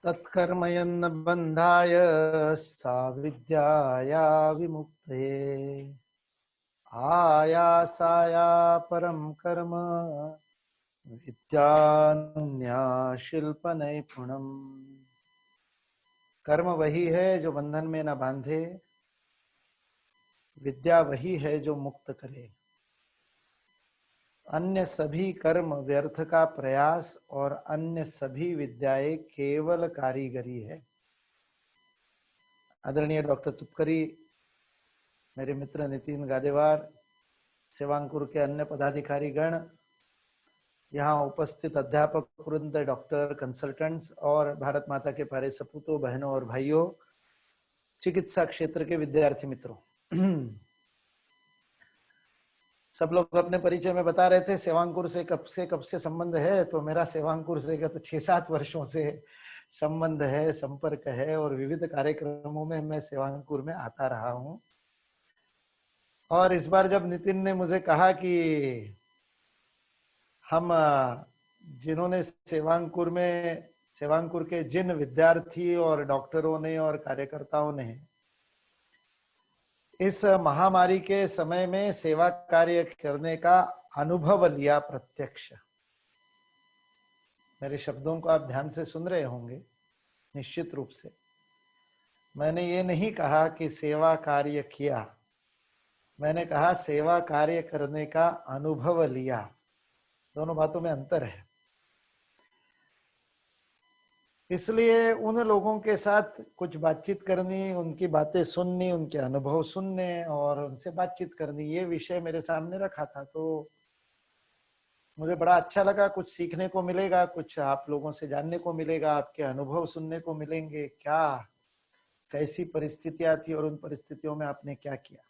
तत्कर्मयन्न बंधाय साविद्याया विमुक्तये आयासाया परम कर्म विद्यान्या शिल्प नैपुणम। कर्म वही है जो बंधन में न बांधे, विद्या वही है जो मुक्त करे। अन्य सभी कर्म व्यर्थ का प्रयास और अन्य सभी विद्याएं केवल कारीगरी है। आदरणीय डॉक्टर तुपकरी, मेरे मित्र नितिन गादेवार, सेवांकुर के अन्य पदाधिकारी गण, यहाँ उपस्थित अध्यापक वृंद, डॉक्टर, कंसल्टेंट्स और भारत माता के प्यारे सपूतों, बहनों और भाइयों, चिकित्सा क्षेत्र के विद्यार्थी मित्रों, सब लोग अपने परिचय में बता रहे थे सेवांकुर से कब से संबंध है। तो मेरा सेवांकुर से गत 6-7 वर्षों से संबंध है, संपर्क है और विविध कार्यक्रमों में मैं सेवांकुर में आता रहा हूं। और इस बार जब नितिन ने मुझे कहा कि हम जिन्होंने सेवांकुर के जिन विद्यार्थी और डॉक्टरों ने और कार्यकर्ताओं ने इस महामारी के समय में सेवा कार्य करने का अनुभव लिया प्रत्यक्ष, मेरे शब्दों को आप ध्यान से सुन रहे होंगे। निश्चित रूप से मैंने ये नहीं कहा कि सेवा कार्य किया, मैंने कहा सेवा कार्य करने का अनुभव लिया। दोनों बातों में अंतर है। इसलिए उन लोगों के साथ कुछ बातचीत करनी, उनकी बातें सुननी, उनके अनुभव सुनने और उनसे बातचीत करनी, ये विषय मेरे सामने रखा था। तो मुझे बड़ा अच्छा लगा, कुछ सीखने को मिलेगा, कुछ आप लोगों से जानने को मिलेगा, आपके अनुभव सुनने को मिलेंगे, क्या कैसी परिस्थितियां थी और उन परिस्थितियों में आपने क्या किया।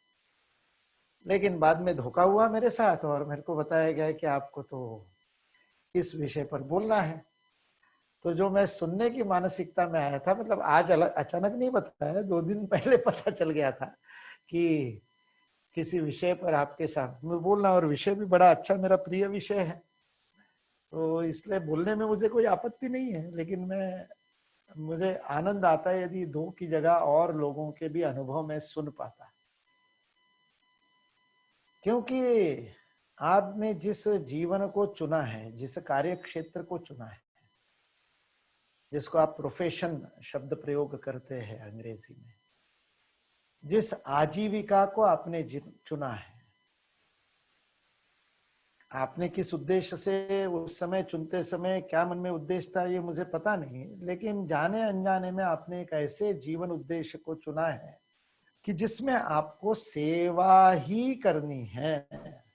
लेकिन बाद में धोखा हुआ मेरे साथ और मेरे को बताया गया कि आपको तो इस विषय पर बोलना है। तो जो मैं सुनने की मानसिकता में आया था, मतलब आज अचानक नहीं बताया, 2 दिन पहले पता चल गया था कि किसी विषय पर आपके साथ में बोलना, और विषय भी बड़ा अच्छा मेरा प्रिय विषय है, तो इसलिए बोलने में मुझे कोई आपत्ति नहीं है। लेकिन मुझे आनंद आता है यदि 2 की जगह और लोगों के भी अनुभव में सुन पाता, क्योंकि आपने जिस जीवन को चुना है, जिस कार्य क्षेत्र को चुना है, जिसको आप प्रोफेशन शब्द प्रयोग करते हैं अंग्रेजी में, जिस आजीविका को आपने चुना है, आपने किस उद्देश्य से उस समय चुनते समय क्या मन में उद्देश्य था ये मुझे पता नहीं, लेकिन जाने अनजाने में आपने एक ऐसे जीवन उद्देश्य को चुना है कि जिसमें आपको सेवा ही करनी है,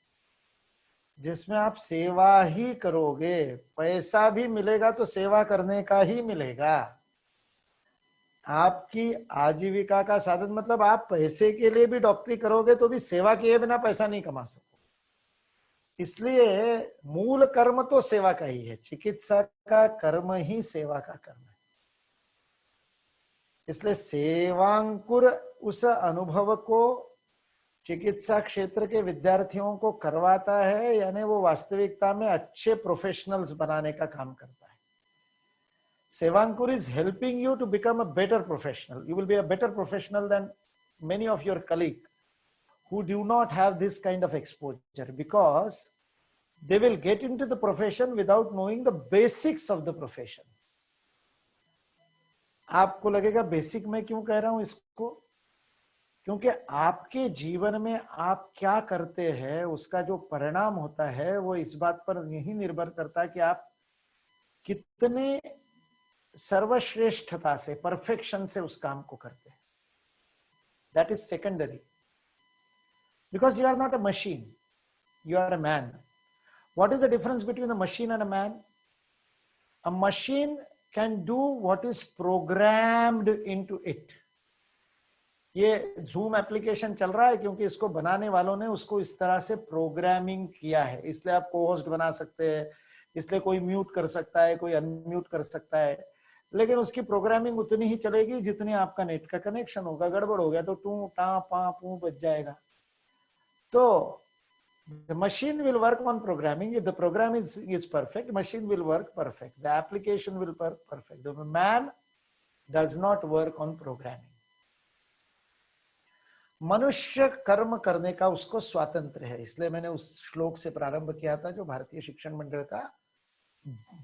जिसमें आप सेवा ही करोगे। पैसा भी मिलेगा तो सेवा करने का ही मिलेगा। आपकी आजीविका का साधन, मतलब आप पैसे के लिए भी डॉक्टरी करोगे तो भी सेवा किए बिना पैसा नहीं कमा सको। इसलिए मूल कर्म तो सेवा का ही है, चिकित्सा का कर्म ही सेवा का कर्म है। इसलिए सेवांकुर उस अनुभव को चिकित्सा क्षेत्र के विद्यार्थियों को करवाता है, यानी वो वास्तविकता में अच्छे प्रोफेशनल्स बनाने का काम करता है। Sevankur is helping you to become a better professional. You will be a better professional than many of your colleagues who do not have this kind of exposure, because they will get into the profession without knowing the basics of the profession. आपको लगेगा basic मैं क्यों कह रहा हूं इसको, क्योंकि आपके जीवन में आप क्या करते हैं उसका जो परिणाम होता है वो इस बात पर नहीं निर्भर करता कि आप कितने सर्वश्रेष्ठता से, परफेक्शन से उस काम को करते हैं। That is secondary, because you are not a machine, you are a man. What is the difference between a machine and a man? A machine can do what is programmed into it. ये Zoom application चल रहा है क्योंकि इसको बनाने वालों ने उसको इस तरह से प्रोग्रामिंग किया है, इसलिए आप को होस्ट बना सकते हैं, इसलिए कोई म्यूट कर सकता है, कोई अनम्यूट कर सकता है, लेकिन उसकी प्रोग्रामिंग उतनी ही चलेगी जितनी आपका नेट का कनेक्शन होगा। गड़बड़ हो गया तो टू टा पा पू बच जाएगा। तो the machine will work on programming. If the program is perfect, machine will work perfect, the application will work perfect. The man does not work on programming. मनुष्य कर्म करने का उसको स्वातंत्र है, इसलिए मैंने उस श्लोक से प्रारंभ किया था जो भारतीय शिक्षण मंडल का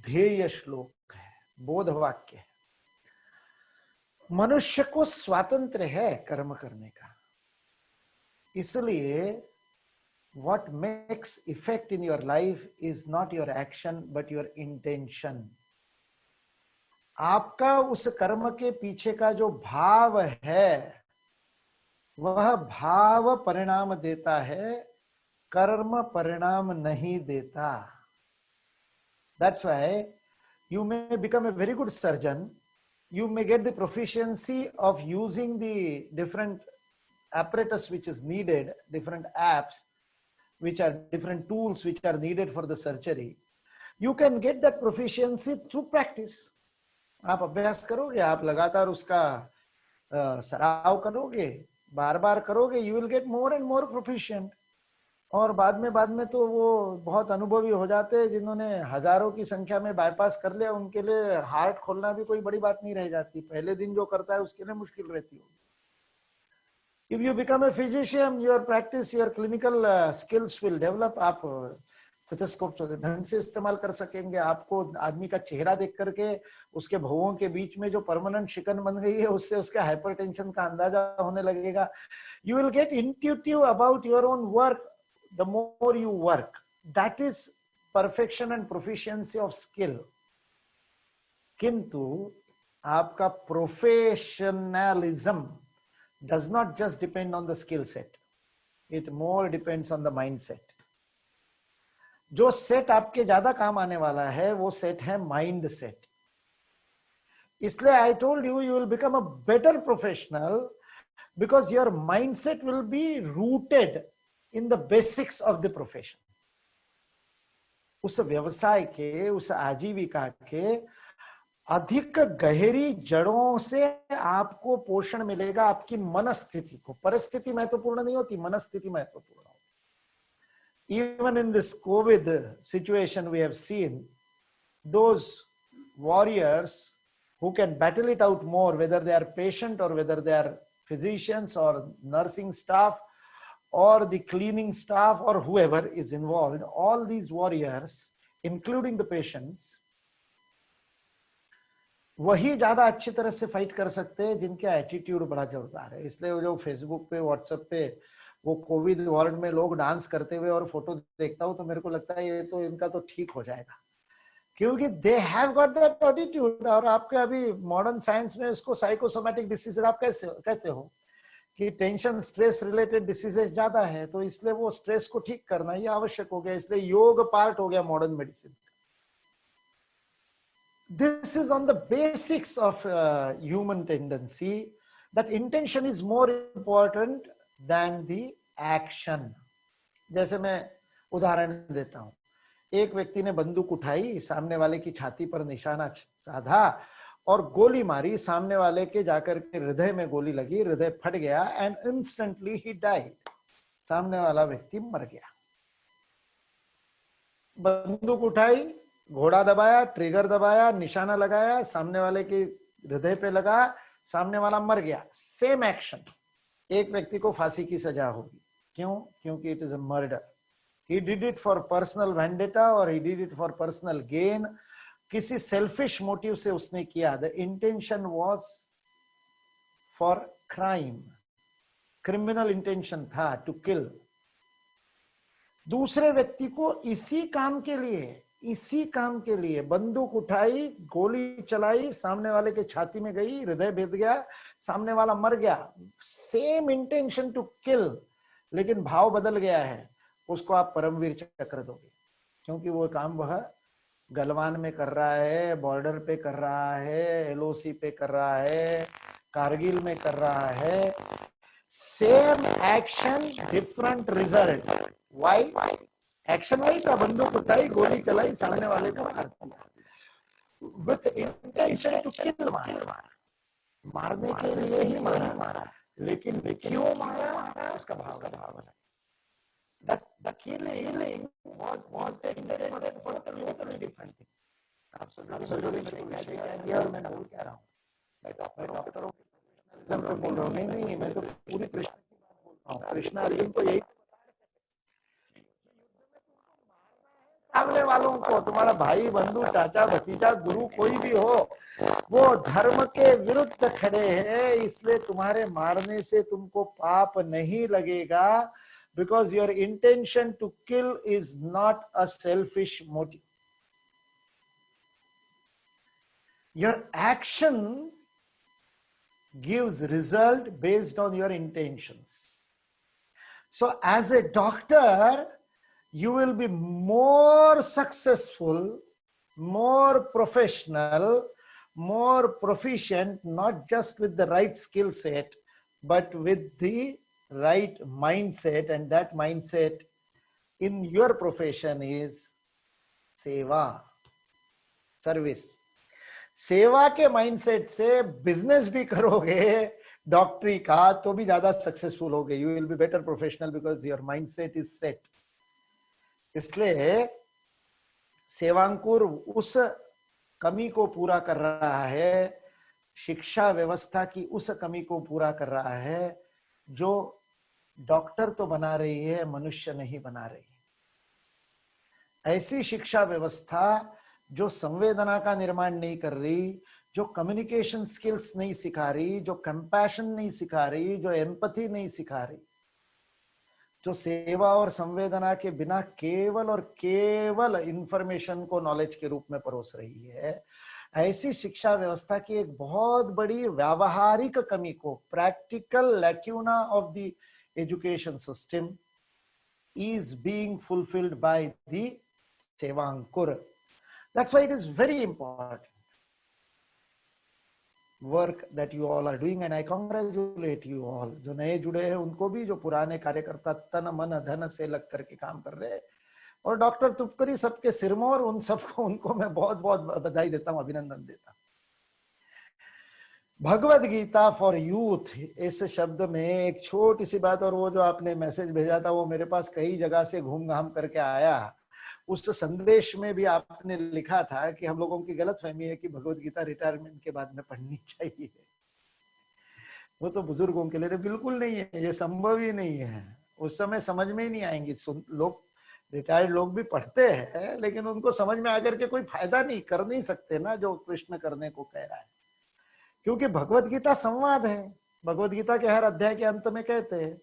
ध्येय श्लोक है, बोध वाक्य है। मनुष्य को स्वातंत्र है कर्म करने का, इसलिए what makes effect in your life is not your action but your intention. आपका उस कर्म के पीछे का जो भाव है वह भाव परिणाम देता है, कर्म परिणाम नहीं देता। That's why you may become a very good surgeon, you may get the proficiency of using the different apparatus which is needed, different apps which are different tools which are needed for the surgery. You can get that proficiency through practice. आप अभ्यास करोगे, आप लगातार उसका सराव करोगे, बार बार करोगे, you will get more and more proficient. और बाद में तो वो बहुत अनुभवी हो जाते हैं, जिन्होंने हजारों की संख्या में बाईपास कर लिया, उनके लिए हार्ट खोलना भी कोई बड़ी बात नहीं रह जाती। पहले दिन जो करता है उसके लिए मुश्किल रहती होगी। If you become a physician, your practice, your clinical skills will develop. आप स्टेथोस्कोप ढंग से इस्तेमाल कर सकेंगे, आपको आदमी का चेहरा देख करके उसके भवों के बीच में जो परमानेंट शिकन बन गई है उससे उसका हाइपरटेंशन का अंदाजा होने लगेगा। You will get intuitive about your own work the more you work. That is perfection and proficiency of skill. किंतु आपका professionalism does not just depend on the skill set. It more depends on the mindset. जो set आपके ज्यादा काम आने वाला है वो सेट है माइंड सेट। इसलिए I told you, you will become a better professional because your mindset will be rooted in the basics of the profession. उस व्यवसाय के, उस आजीविका के अधिक गहरी जड़ों से आपको पोषण मिलेगा, आपकी मनस्थिति को। परिस्थिति महत्वपूर्ण नहीं होती, मनस्थिति महत्वपूर्ण होती। Even in this COVID situation, we have seen those warriors who can battle it out more, whether they are patient or whether they are physicians or nursing staff or the cleaning staff or whoever is involved, all these warriors, including the patients, वही ज्यादा अच्छी तरह से fight कर सकते हैं जिनका attitude बड़ा जोरदार है। इसलिए जो फेसबुक पे, व्हाट्सएप पे वो कोविड वार्ड में लोग डांस करते हुए और फोटो देखता हूं तो मेरे को लगता है ये तो इनका तो ठीक हो जाएगा, क्योंकि दे हैव गॉट दैट एटीट्यूड। और आपके अभी मॉडर्न साइंस में इसको साइकोसोमैटिक डिसीज आप कैसे कहते हो कि टेंशन, स्ट्रेस रिलेटेड डिसीजेस ज्यादा है, तो इसलिए वो स्ट्रेस को ठीक करना ये आवश्यक हो गया। इसलिए योग पार्ट हो गया modern medicine. This is on the basics of human tendency, that intention is more important than the action. जैसे मैं उदाहरण देता हूं, एक व्यक्ति ने बंदूक उठाई, सामने वाले की छाती पर निशाना साधा और गोली मारी, सामने वाले के जाकर के हृदय में गोली लगी, हृदय फट गया एंड इंस्टेंटली ही डाइड। सामने वाला व्यक्ति मर गया। बंदूक उठाई, घोड़ा दबाया, ट्रिगर दबाया, निशाना लगाया, सामने वाले के हृदय पे लगा, सामने वाला मर गया। सेम एक्शन, एक व्यक्ति को फांसी की सजा होगी। क्यों? क्योंकि it is a murder. He did it for personal vendetta और he did it for personal gain. किसी सेल्फिश मोटिव से उसने किया। The intention was for crime, criminal intention था, टू किल। दूसरे व्यक्ति को इसी काम के लिए बंदूक उठाई, गोली चलाई, सामने वाले के छाती में गई, हृदय भेद गया, सामने वाला मर गया। सेम इंटेंशन टू किल, लेकिन भाव बदल गया है। उसको आप परमवीर चक्र दोगे, क्योंकि वो काम वह गलवान में कर रहा है, बॉर्डर पे कर रहा है, एलओसी पे कर रहा है, कारगिल में कर रहा है। Same action, different result. Why? Action वही था, बंदूक उठाई, गोली चलाई, सामने वाले को मार दिया। विथ इंटेंशन टू किल मारा, मारने के लिए ही मारा, लेकिन क्यों मारा उसका भाव है। The killing was intended for a totally different thing. Absolutely, और मैं बोल क्या रहा हूँ। मैं डॉक्टरों के बोल रहा हूँ, नहीं नहीं, मैं तो पूरी कृष्ण की बात बोल रहा हूँ। कृष्ण अर्जुन को यही सामने वालों को, तुम्हारा भाई बंधु चाचा भतीजा गुरु कोई भी हो, वो धर्म के विरुद्ध खड़े हैं, इसलिए तुम्हारे मारने से तुमको पाप नहीं लगेगा, because your intention to kill is not a selfish motive. Your action gives result based on your intentions. So as a doctor, you will be more successful, more professional, more proficient, not just with the right skill set, but with the right mindset. And that mindset in your profession is seva, service. सेवा के mindset से business भी करोगे डॉक्टरी का तो भी ज्यादा सक्सेसफुल होगे. You will be better professional because your mindset is set. इसलिए सेवांकुर उस कमी को पूरा कर रहा है, शिक्षा व्यवस्था की उस कमी को पूरा कर रहा है जो डॉक्टर तो बना रही है, मनुष्य नहीं बना रही. ऐसी शिक्षा व्यवस्था जो संवेदना का निर्माण नहीं कर रही, जो कम्युनिकेशन स्किल्स नहीं सिखा रही, जो कंपैशन नहीं सिखा रही, जो एम्पैथी नहीं सिखा रही, जो सेवा और संवेदना के बिना केवल और केवल इंफॉर्मेशन को नॉलेज के रूप में परोस रही है, ऐसी शिक्षा व्यवस्था की एक बहुत बड़ी व्यावहारिक कमी को, practical lacuna of the education system is being fulfilled by the Sevankur. That's why it is very important work that you all are doing, and I congratulate you all. जो नए जुड़े हैं उनको भी, जो पुराने कार्यकर्ता तन मन धन से लग करके काम कर रहे हैं, और डॉक्टर तुपकरी सबके सिरमौर, उन सबको, उनको मैं बहुत बहुत बधाई देता हूँ, अभिनंदन देता हूँ. भगवत गीता फॉर यूथ, इस शब्द में एक छोटी सी बात, और वो जो आपने मैसेज भेजा था वो मेरे पास कई जगह से घूम घाम करके आया. उस संदेश में भी आपने लिखा था कि हम लोगों की गलतफहमी है कि भगवत गीता रिटायरमेंट के बाद में पढ़नी चाहिए. वो तो बुजुर्गों के लिए, बिल्कुल नहीं है, ये संभव ही नहीं है. उस समय समझ में ही नहीं आएंगी. लोग, रिटायर्ड लोग भी पढ़ते हैं, लेकिन उनको समझ में आकर के कोई फायदा नहीं, कर नहीं सकते ना जो कृष्ण करने को कह रहा है. क्योंकि भगवत गीता संवाद है. भगवत गीता के हर अध्याय के अंत में कहते हैं,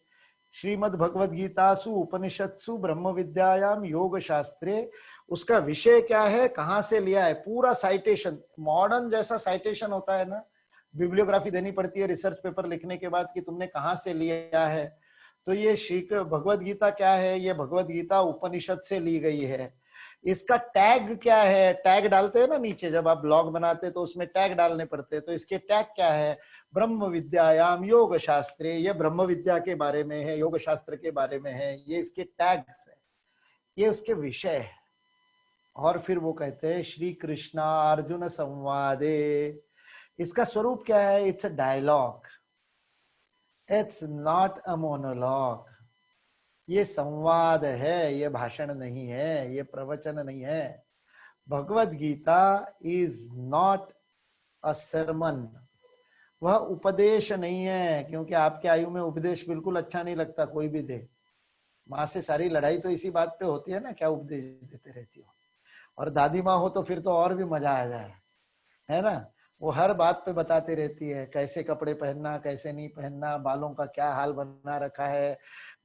श्रीमद् भगवत गीतासु उपनिषत्सु ब्रह्म विद्यायाम योग शास्त्रे. उसका विषय क्या है, कहां से लिया है, पूरा साइटेशन, मॉडर्न जैसा साइटेशन होता है ना, बिब्लियोग्राफी देनी पड़ती है रिसर्च पेपर लिखने के बाद कि तुमने कहां से लिया है. तो ये श्री भगवत गीता क्या है, ये भगवत गीता उपनिषद से ली गई है. इसका टैग क्या है, टैग डालते हैं ना नीचे, जब आप ब्लॉग बनाते तो उसमें टैग डालने पड़ते हैं, तो इसके टैग क्या है, ब्रह्म विद्यायाम योग शास्त्रे. ये ब्रह्म विद्या के बारे में है, योग शास्त्र के बारे में है, ये इसके टैग्स है, ये उसके विषय है. और फिर वो कहते हैं श्री कृष्णा अर्जुन संवादे. इसका स्वरूप क्या है, it's a dialogue, it's not a monologue. ये संवाद है, ये भाषण नहीं है, ये प्रवचन नहीं है. Bhagavad Gita is not a sermon. वह उपदेश नहीं है, क्योंकि आपके आयु में उपदेश बिल्कुल अच्छा नहीं लगता, कोई भी दे. माँ से सारी लड़ाई तो इसी बात पे होती है ना, क्या उपदेश देते रहती हो. और दादी माँ हो तो फिर तो और भी मजा आ जाए, है ना. वो हर बात पे बताती रहती है, कैसे कपड़े पहनना, कैसे नहीं पहनना, बालों का क्या हाल बना रखा है,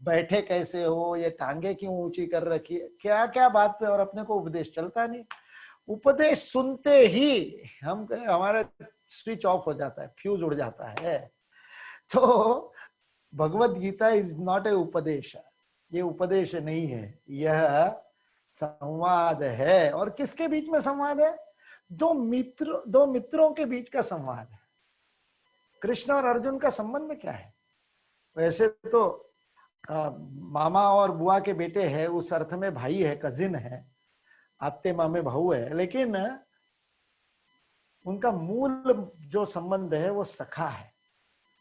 बैठे कैसे हो, ये टांगे क्यों ऊंची कर रखी है, क्या क्या बात पे, और अपने को उपदेश चलता नहीं. उपदेश सुनते ही हम हमारा स्विच ऑफ हो जाता है, फ्यूज उड़ जाता है. तो भगवत गीता इज नॉट ए उपदेश. ये उपदेश नहीं है, यह संवाद है. और किसके बीच में संवाद है, दो मित्रों के बीच का संवाद है. कृष्ण और अर्जुन का संबंध क्या है, वैसे तो मामा और बुआ के बेटे हैं, उस अर्थ में भाई है, कजिन है, आत्ते मामे भाऊ है, लेकिन उनका मूल जो संबंध है वो सखा है.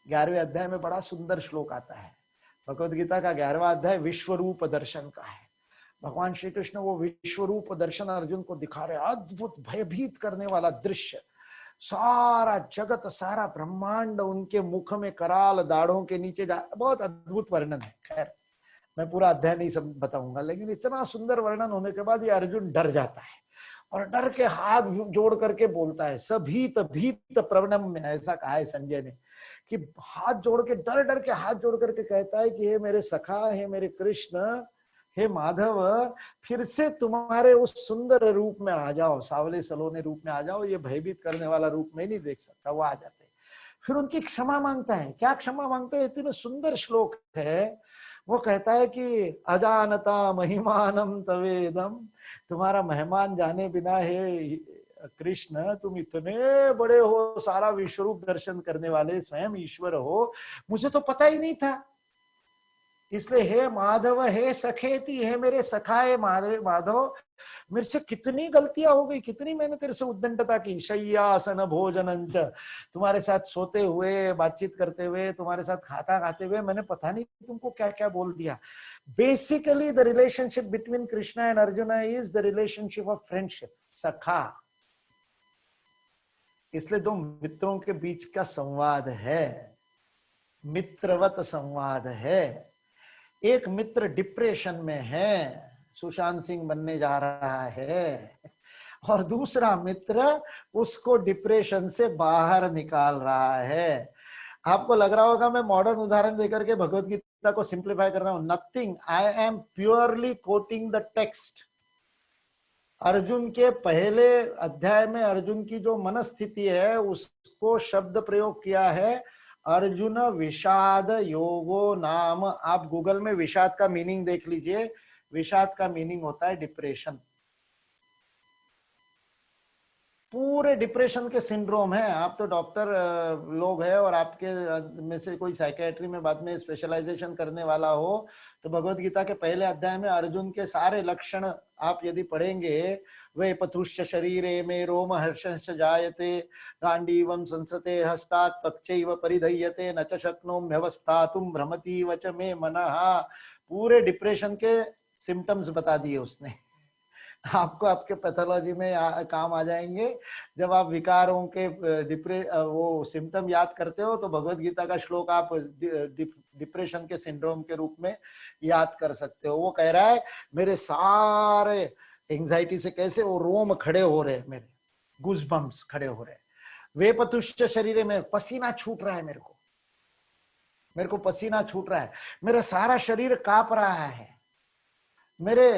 11वें अध्याय में बड़ा सुंदर श्लोक आता है. भगवत गीता का 11वां अध्याय विश्व रूप दर्शन का है. भगवान श्री कृष्ण वो विश्व रूप दर्शन अर्जुन को दिखा रहे, अद्भुत भयभीत करने वाला दृश्य. सारा जगत, सारा ब्रह्मांड उनके मुख में कराल दाढ़ों के नीचे जा, बहुत अद्भुत वर्णन है। खैर मैं पूरा अध्याय नहीं सब बताऊंगा, लेकिन इतना सुंदर वर्णन होने के बाद ये अर्जुन डर जाता है और डर के हाथ जोड़ करके बोलता है, सभीत भीत प्रवणम में, ऐसा कहा है संजय ने, कि हाथ जोड़ के, डर डर के हाथ जोड़ करके कहता है कि हे मेरे सखा, हे मेरे कृष्ण, हे माधव, फिर से तुम्हारे उस सुंदर रूप में आ जाओ, सावले सलोने रूप में आ जाओ, ये भयभीत करने वाला रूप में नहीं देख सकता। वो आ जाते हैं, फिर उनकी क्षमा मांगता है। क्या क्षमा मांगते हैं? इतने सुंदर श्लोक है। वो कहता है कि अजानता महिमानम तवेदम, तुम्हारा मेहमान जाने बिना हे कृष्ण, तुम इतने बड़े हो, सारा विश्वरूप दर्शन करने वाले स्वयं ईश्वर हो, मुझे तो पता ही नहीं था। इसलिए हे माधव, हे सखेती, हे मेरे सखा, हे माधव, मेरे से कितनी गलतियां हो गई, कितनी मैंने तेरे से उद्दंडता की। शय्यासन भोजनंच, तुम्हारे साथ सोते हुए, बातचीत करते हुए, तुम्हारे साथ खाता खाते हुए मैंने पता नहीं तुमको क्या क्या बोल दिया। Basically the relationship between Krishna and arjuna is the relationship of friendship, सखा। इसलिए दो मित्रों के बीच का संवाद है, मित्रवत संवाद है। एक मित्र डिप्रेशन में है, सुशांत सिंह बनने जा रहा है, और दूसरा मित्र उसको डिप्रेशन से बाहर निकाल रहा है। आपको लग रहा होगा मैं मॉडर्न उदाहरण देकर के भगवत गीता को सिंप्लीफाई कर रहा हूं। Nothing, I am purely coating the text. Arjun के पहले अध्याय में अर्जुन की जो मनस्थिति है उसको शब्द प्रयोग किया है, अर्जुन विषाद योगो नाम। आप गूगल में विषाद का मीनिंग देख लीजिए। विषाद का मीनिंग होता है डिप्रेशन। पूरे डिप्रेशन के सिंड्रोम है। आप तो डॉक्टर लोग हैं और आपके में से कोई साइकेट्री में बाद में स्पेशलाइजेशन करने वाला हो, तो भगवत गीता के पहले अध्याय में अर्जुन के सारे लक्षण आप यदि पढ़ेंगे, वे पथुश्च शरीरे में रोम हर्षश्च जायते, गांडीवं संसते हस्तात् पक्षैव परिधय्यते, न च शक्नोम्यवस्थातुं भ्रमतीव च मे मनः। पूरे डिप्रेशन के सिम्टम्स बता दिए उसने। आपको आपके पैथोलॉजी में काम आ जाएंगे। जब आप विकारों के वो सिम्टम याद करते हो तो भगवत गीता का श्लोक आप डिप्रेशन के सिंड्रोम के रूप में याद कर सकते हो। वो कह रहा है मेरे सारे एंजाइटी से कैसे वो रोम खड़े हो रहे, मेरे गूज़बम्प्स खड़े हो रहे, वे पतुश्च शरीर में पसीना छूट रहा है, मेरे को पसीना छूट रहा है, मेरा सारा शरीर कांप रहा है, मेरे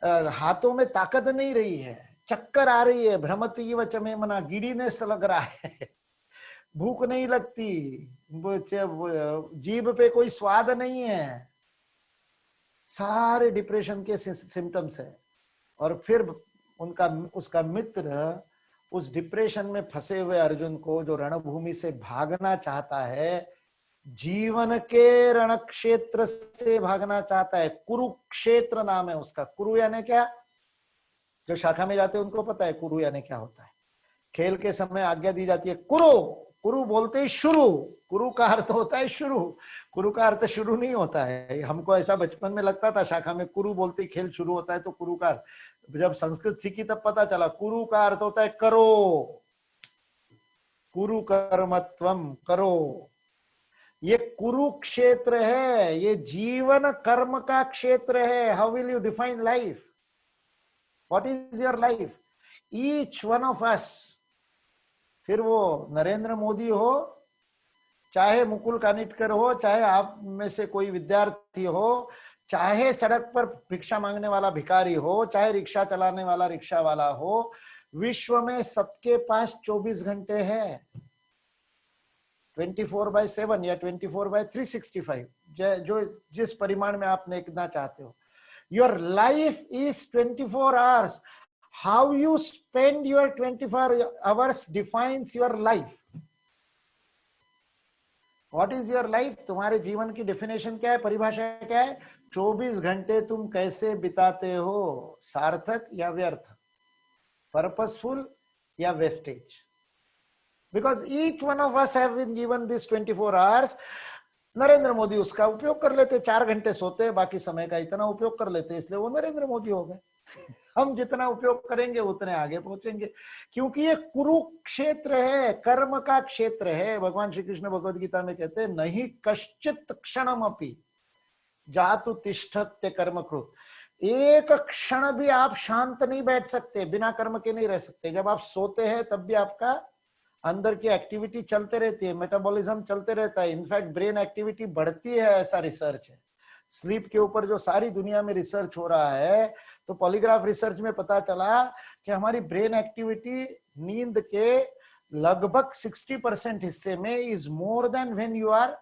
हाथों में ताकत नहीं रही है, चक्कर आ रही है, भ्रमती व चमे मना, गिडीनेस लग रहा है, भूख नहीं लगती, जीभ पे कोई स्वाद नहीं है। सारे डिप्रेशन के सिम्टम्स है। और फिर उसका मित्र उस डिप्रेशन में फंसे हुए अर्जुन को, जो रणभूमि से भागना चाहता है, जीवन के रण क्षेत्र से भागना चाहता है, कुरुक्षेत्र नाम है उसका। कुरु यानी क्या? जो शाखा में जाते हैं उनको पता है कुरु यानी क्या होता है। खेल के समय आज्ञा दी जाती है कुरु, कुरु बोलते ही शुरू। कुरु का अर्थ होता है शुरू, कुरु का अर्थ शुरू नहीं होता है। हमको ऐसा बचपन में लगता था, शाखा में कुरु बोलते ही खेल शुरू होता है, तो कुरु का, जब संस्कृत सीखी तब पता चला कुरु का अर्थ होता है करो, कुरु कर्मत्वम, करो। ये कुरुक्षेत्र है, ये जीवन कर्म का क्षेत्र है। How will you define life? What is your life? Each one of us, फिर वो नरेंद्र मोदी हो, चाहे मुकुल कानिटकर हो, चाहे आप में से कोई विद्यार्थी हो, चाहे सड़क पर भिक्षा मांगने वाला भिखारी हो, चाहे रिक्शा चलाने वाला रिक्शा वाला हो, विश्व में सबके पास 24 घंटे हैं। 24/7 या 24/365, जो जिस परिमाण में आप देखना चाहते हो। Your life is 24 hours. How you spend your 24 hours defines your life. What is your life? तुम्हारे जीवन की डेफिनेशन क्या है, परिभाषा क्या है? 24 घंटे तुम कैसे बिताते हो, सार्थक या व्यर्थ, पर्पसफुल या wastage. Because each one of us have been given this 24 hours. Narendra Modi उसका उपयोग कर लेते, 4 घंटे सोते, बाकी समय का इतना उपयोग कर लेते, इसलिए वो नरेंद्र मोदी हो गए। हम जितना उपयोग करेंगे उतने आगे पहुंचेंगे, क्योंकि ये कुरुक्षेत्र है, कर्म का क्षेत्र है। भगवान श्री कृष्ण भगवद गीता में कहते हैं, नहीं कश्चित क्षणम अपि जातु तिष्ठत्य कर्म कृत। एक क्षण भी आप शांत नहीं बैठ सकते, बिना कर्म के नहीं रह सकते। जब आप सोते हैं तब भी आपका अंदर की एक्टिविटी चलते रहती है, मेटाबॉलिज्म चलते रहता है, इनफैक्ट ब्रेन एक्टिविटी बढ़ती है, ऐसा रिसर्च है। स्लीप के ऊपर जो सारी दुनिया में रिसर्च हो रहा है, तो पॉलीग्राफ रिसर्च में पता चला कि हमारी ब्रेन एक्टिविटी नींद के लगभग 60% हिस्से में is more than when you are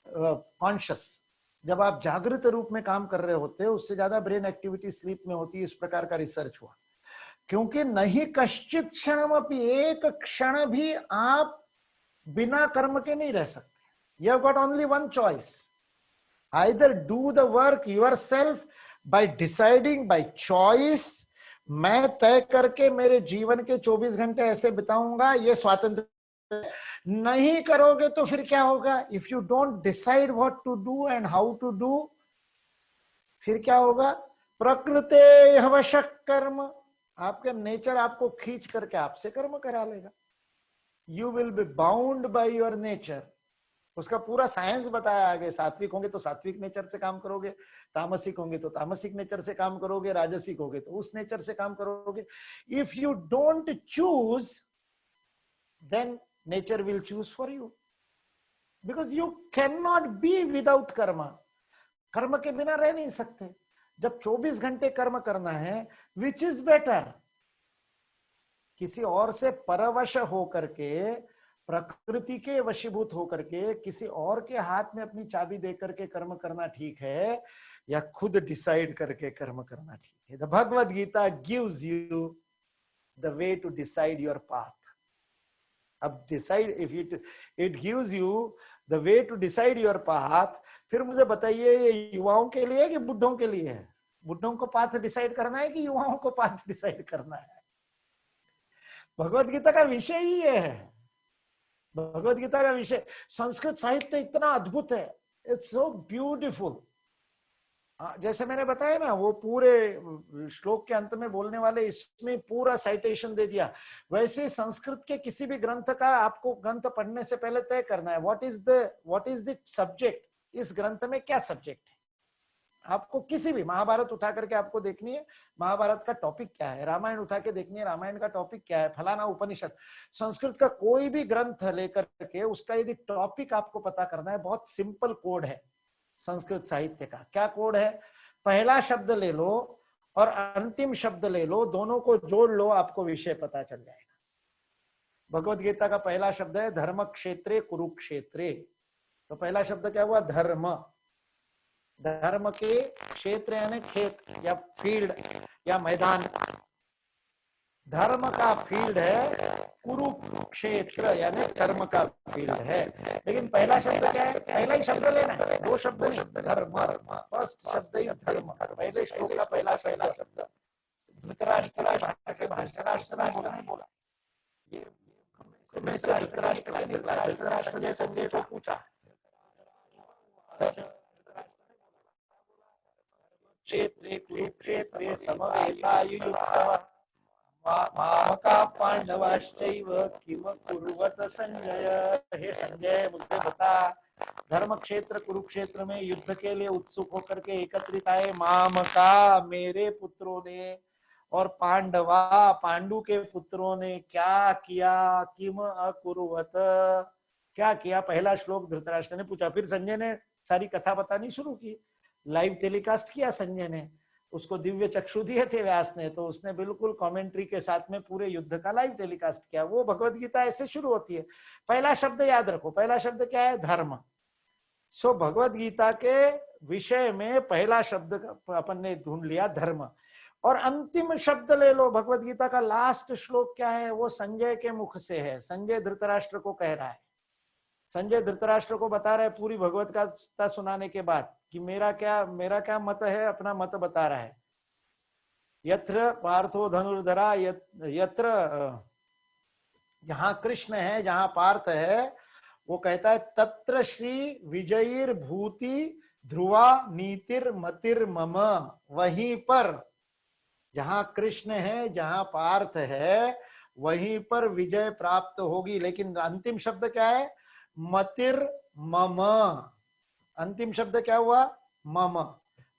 conscious. जब आप जागृत रूप में काम कर रहे होते हो, उससे ज्यादा ब्रेन एक्टिविटी स्लीप में होती है। इस प्रकार का रिसर्च हुआ। क्योंकि नहीं कश्चित क्षणम अपि, एक क्षण भी आप बिना कर्म के नहीं रह सकते। You have got only one choice, either do the work yourself by deciding, by choice. मैं तय करके मेरे जीवन के 24 घंटे ऐसे बिताऊंगा, ये स्वातंत्र। नहीं करोगे तो फिर क्या होगा? If you don't decide what to do and how to do, फिर क्या होगा? प्रकृते हवशः कर्म, आपका नेचर आपको खींच करके आपसे कर्म करा लेगा। You will be bound by your nature. उसका पूरा साइंस बताया आगे। सात्विक होंगे तो सात्विक नेचर से काम करोगे, तामसिक होंगे तो तामसिक नेचर से काम करोगे, राजसिक होगे तो उस नेचर से काम करोगे। If you don't choose, then nature will choose for you, because you can not be without karma. कर्म के बिना रह नहीं सकते। जब 24 घंटे कर्म करना है, विच इज बेटर? किसी और से परवश होकर के, प्रकृति के वशीभूत होकर के, किसी और के हाथ में अपनी चाबी दे करके कर्म करना ठीक है, या खुद डिसाइड करके कर्म करना ठीक है? The Bhagavad Gita gives you the way to decide your path. अब decide, if it gives you the way to decide your path, फिर मुझे बताइए ये युवाओं के लिए कि बुढ़ों के लिए है? बुढ़ों को पाथ डिसाइड करना है कि युवाओं को पाथ डिसाइड करना है? भगवत गीता का विषय ही ये है। भगवत गीता का विषय, संस्कृत साहित्य इतना अद्भुत है, इट्स सो ब्यूटीफुल। जैसे मैंने बताया ना, वो पूरे श्लोक के अंत में बोलने वाले इसमें पूरा साइटेशन दे दिया। वैसे संस्कृत के किसी भी ग्रंथ का आपको ग्रंथ पढ़ने से पहले तय करना है, व्हाट इज द सब्जेक्ट, इस ग्रंथ में क्या सब्जेक्ट है। आपको किसी भी महाभारत उठा करके आपको देखनी है, महाभारत का टॉपिक क्या है। रामायण उठा के देखनी है, रामायण का टॉपिक क्या है। फलाना उपनिषद, संस्कृत का कोई भी ग्रंथ लेकर के उसका यदि टॉपिक आपको पता करना है, बहुत सिंपल कोड है संस्कृत साहित्य का। क्या कोड है? पहला शब्द ले लो और अंतिम शब्द ले लो, दोनों को जोड़ लो, आपको विषय पता चल जाएगा। भगवत गीता का पहला शब्द है धर्म क्षेत्रे कुरुक्षेत्रे। तो पहला शब्द क्या हुआ? धर्म। धर्म के क्षेत्र यानी खेत या फील्ड या मैदान, धर्म का फील्ड है। कुरुक्षेत्र यानी कर्म का फील्ड है। लेकिन पहला शब्द क्या है? पहला ही शब्द लेना है, दो शब्द धर्म। फर्स्ट शब्द इज धर्म। पहले श्लोक का पहला शब्द धृतराष्ट्र के भाषण बोला। ये में से धृतराष्ट्र का निकला। धृतराष्ट्र ने संजय को पूछा, क्षेत्रे कुरुक्षेत्रे समवेतायुयुत्सवः मामका पांडवाश्चैव किम कुर्वत संजय। हे संजय, मुझे बता, धर्म क्षेत्र कुरुक्षेत्र में युद्ध के लिए उत्सुक होकर के एकत्रित आए मामका, मेरे पुत्रों ने, और पांडवा, पांडु के पुत्रों ने क्या किया? किम अकुर्वत, क्या किया? पहला श्लोक धृतराष्ट्र ने पूछा। फिर संजय ने सारी कथा बतानी शुरू की। लाइव टेलीकास्ट किया संजय ने, उसको दिव्य चक्षु दिए थे व्यास ने, तो उसने बिल्कुल कमेंट्री के साथ में पूरे युद्ध का लाइव टेलीकास्ट किया। वो भगवत गीता ऐसे शुरू होती है। पहला शब्द याद रखो, पहला शब्द क्या है? धर्म। सो भगवत गीता के विषय में पहला शब्द अपन ने ढूंढ लिया, धर्म। और अंतिम शब्द ले लो, भगवत गीता का लास्ट श्लोक क्या है? वो संजय के मुख से है। संजय धृतराष्ट्र को कह रहा है, संजय धृतराष्ट्र को बता रहा है पूरी भगवत गीता सुनाने के बाद कि मेरा क्या मत है, अपना मत बता रहा है। यत्र पार्थो धनुर्धरा, यत्र, जहां कृष्ण है, जहां पार्थ है, वो कहता है तत्र श्री विजयीर भूति ध्रुवा नीतिर मतिर मम, वहीं पर जहां कृष्ण है, जहां पार्थ है, वहीं पर विजय प्राप्त होगी। लेकिन अंतिम शब्द क्या है? मतिर मम। अंतिम शब्द क्या हुआ? मम।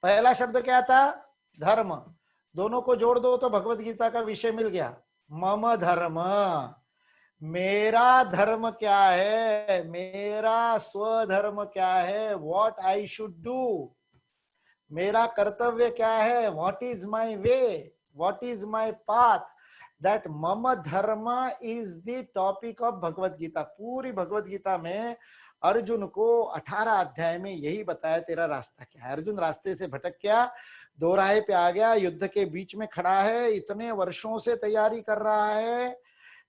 पहला शब्द क्या था? धर्म। दोनों को जोड़ दो तो भगवत गीता का विषय मिल गया। मम धर्म, मेरा धर्म क्या है, मेरा स्वधर्म क्या है, व्हाट आई शुड डू, मेरा कर्तव्य क्या है, what is my way, what is my path. That मम धर्म is the topic of Bhagavad Gita. पूरी भगवत गीता में अर्जुन को 18 अध्याय में यही बताया तेरा रास्ता क्या है। अर्जुन रास्ते से भटक गया, दो राह पे आ गया, युद्ध के बीच में खड़ा है, इतने वर्षों से तैयारी कर रहा है,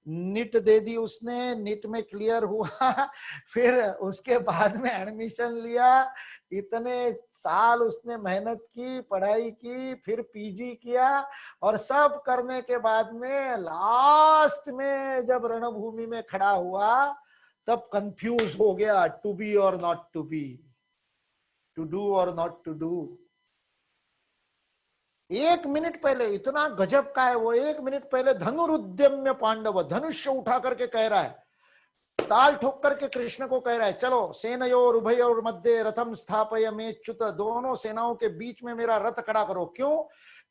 नीट दे दी उसने, नीट में क्लियर हुआ फिर उसके बाद में एडमिशन लिया, इतने साल उसने मेहनत की, पढ़ाई की, फिर पीजी किया, और सब करने के बाद में लास्ट में जब रणभूमि में खड़ा हुआ तब कंफ्यूज हो गया, टू बी और not to be, to do और नॉट टू डू। 1 मिनट पहले, इतना गजब का है वो, 1 मिनट पहले धनुरुद्यम्य पांडव, धनुष्य उठा करके कह रहा है, ताल ठोक करके कृष्ण को कह रहा है, चलो सेनयोर उभयोर मध्य रथम स्थापय मेच्युत, दोनों सेनाओं के बीच में मेरा रथ खड़ा करो। क्यों?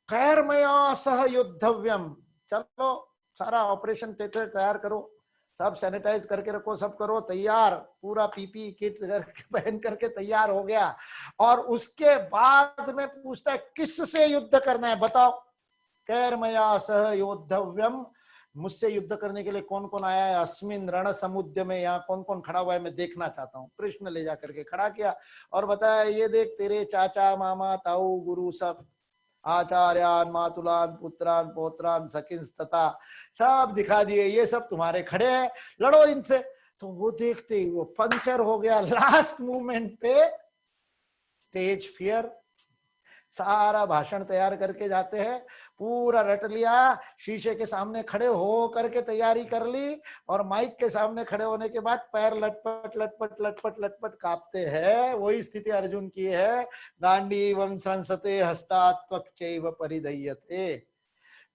कैर्मया सह युद्धव्यम। चलो सारा ऑपरेशन थिएटर तैयार करो, सब सैनिटाइज करके रखो, सब करो तैयार, पूरा पीपी किट पहन करके तैयार हो गया। और उसके बाद में पूछता है किससे युद्ध करना है बताओ। कैर्मया सह योद्धव्यम, मुझसे युद्ध करने के लिए कौन कौन आया है, अस्मिन रण समुद्र में, यहाँ कौन कौन खड़ा हुआ है मैं देखना चाहता हूँ। कृष्ण ले जा करके खड़ा किया और बताया ये देख तेरे चाचा मामा ताऊ गुरु सब, आचार्यान मातुलान पुत्रान पौत्रान सखिन तथा सब दिखा दिए, ये सब तुम्हारे खड़े हैं, लड़ो इनसे। तो वो देखते ही वो पंचर हो गया लास्ट मोमेंट पे, स्टेज फियर। सारा भाषण तैयार करके जाते हैं, पूरा रट लिया, शीशे के सामने खड़े हो करके तैयारी कर ली, और माइक के सामने खड़े होने के बाद पैर लटपट लटपट लटपट लटपट कांपते हैं। वही स्थिति अर्जुन की है। गांडीवं संसते हस्तात्वक्चैव परिदह्यते।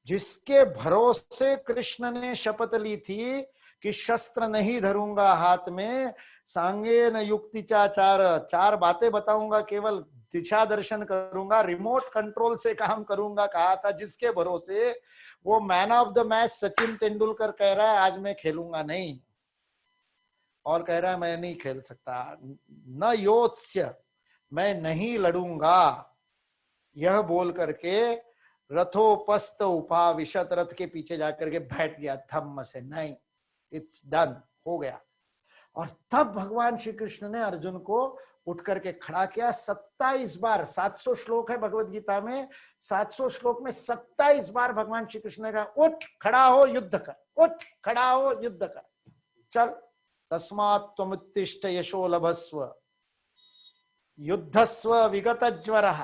जिसके भरोसे कृष्ण ने शपथ ली थी कि शस्त्र नहीं धरूंगा हाथ में, सांगेन युक्तिचाचार, चार बातें बताऊंगा, केवल दिशा दर्शन करूंगा, रिमोट कंट्रोल से काम करूंगा कहा था, जिसके भरोसे वो man of the match Sachin Tendulkar कह रहा है आज मैं खेलूंगा नहीं, और कह रहा है मैं नहीं खेल सकता, न योत्स्य, मैं नहीं लड़ूंगा, यह बोल करके रथोपस्थ उपाविशत, रथ के पीछे जाकर के बैठ गया धम्म से, नहीं इट्स डन, हो गया। और तब भगवान श्री कृष्ण ने अर्जुन को उठ करके खड़ा किया। 27 बार, 700 श्लोक है भगवत गीता में, 700 श्लोक में 27 बार भगवान श्री कृष्ण ने कहा उठ खड़ा हो युद्ध कर, उठ खड़ा हो युद्ध कर, चल तस्मात् त्वमुत्तिष्ठ यशो लभस्व युद्धस्व विगत ज्वरः,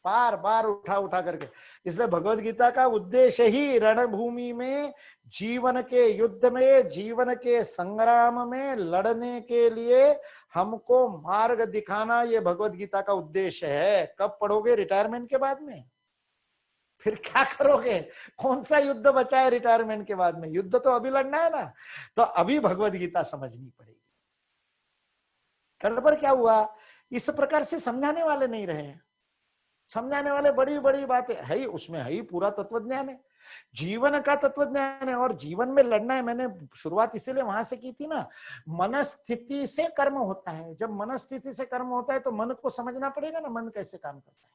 बार बार उठा उठा करके। इसलिए भगवत गीता का उद्देश्य ही रणभूमि में, जीवन के युद्ध में, जीवन के संग्राम में लड़ने के लिए हमको मार्ग दिखाना, ये भगवत गीता का उद्देश्य है। कब पढ़ोगे? रिटायरमेंट के बाद में। फिर क्या करोगे? कौन सा युद्ध बचा है रिटायरमेंट के बाद में? युद्ध तो अभी लड़ना है ना। तो अभी भगवत गीता समझनी पड़ेगी। गड़बड़ क्या हुआ? इस प्रकार से समझाने वाले नहीं रहे। समझाने वाले बड़ी बड़ी बातें है ही, उसमें है ही पूरा तत्वज्ञान है, जीवन का तत्वज्ञान है, और जीवन में लड़ना है। मैंने शुरुआत इसीलिए वहां से की थी ना, मनस्थिति से कर्म होता है। जब मनस्थिति से कर्म होता है तो मन को समझना पड़ेगा ना, मन कैसे काम करता है।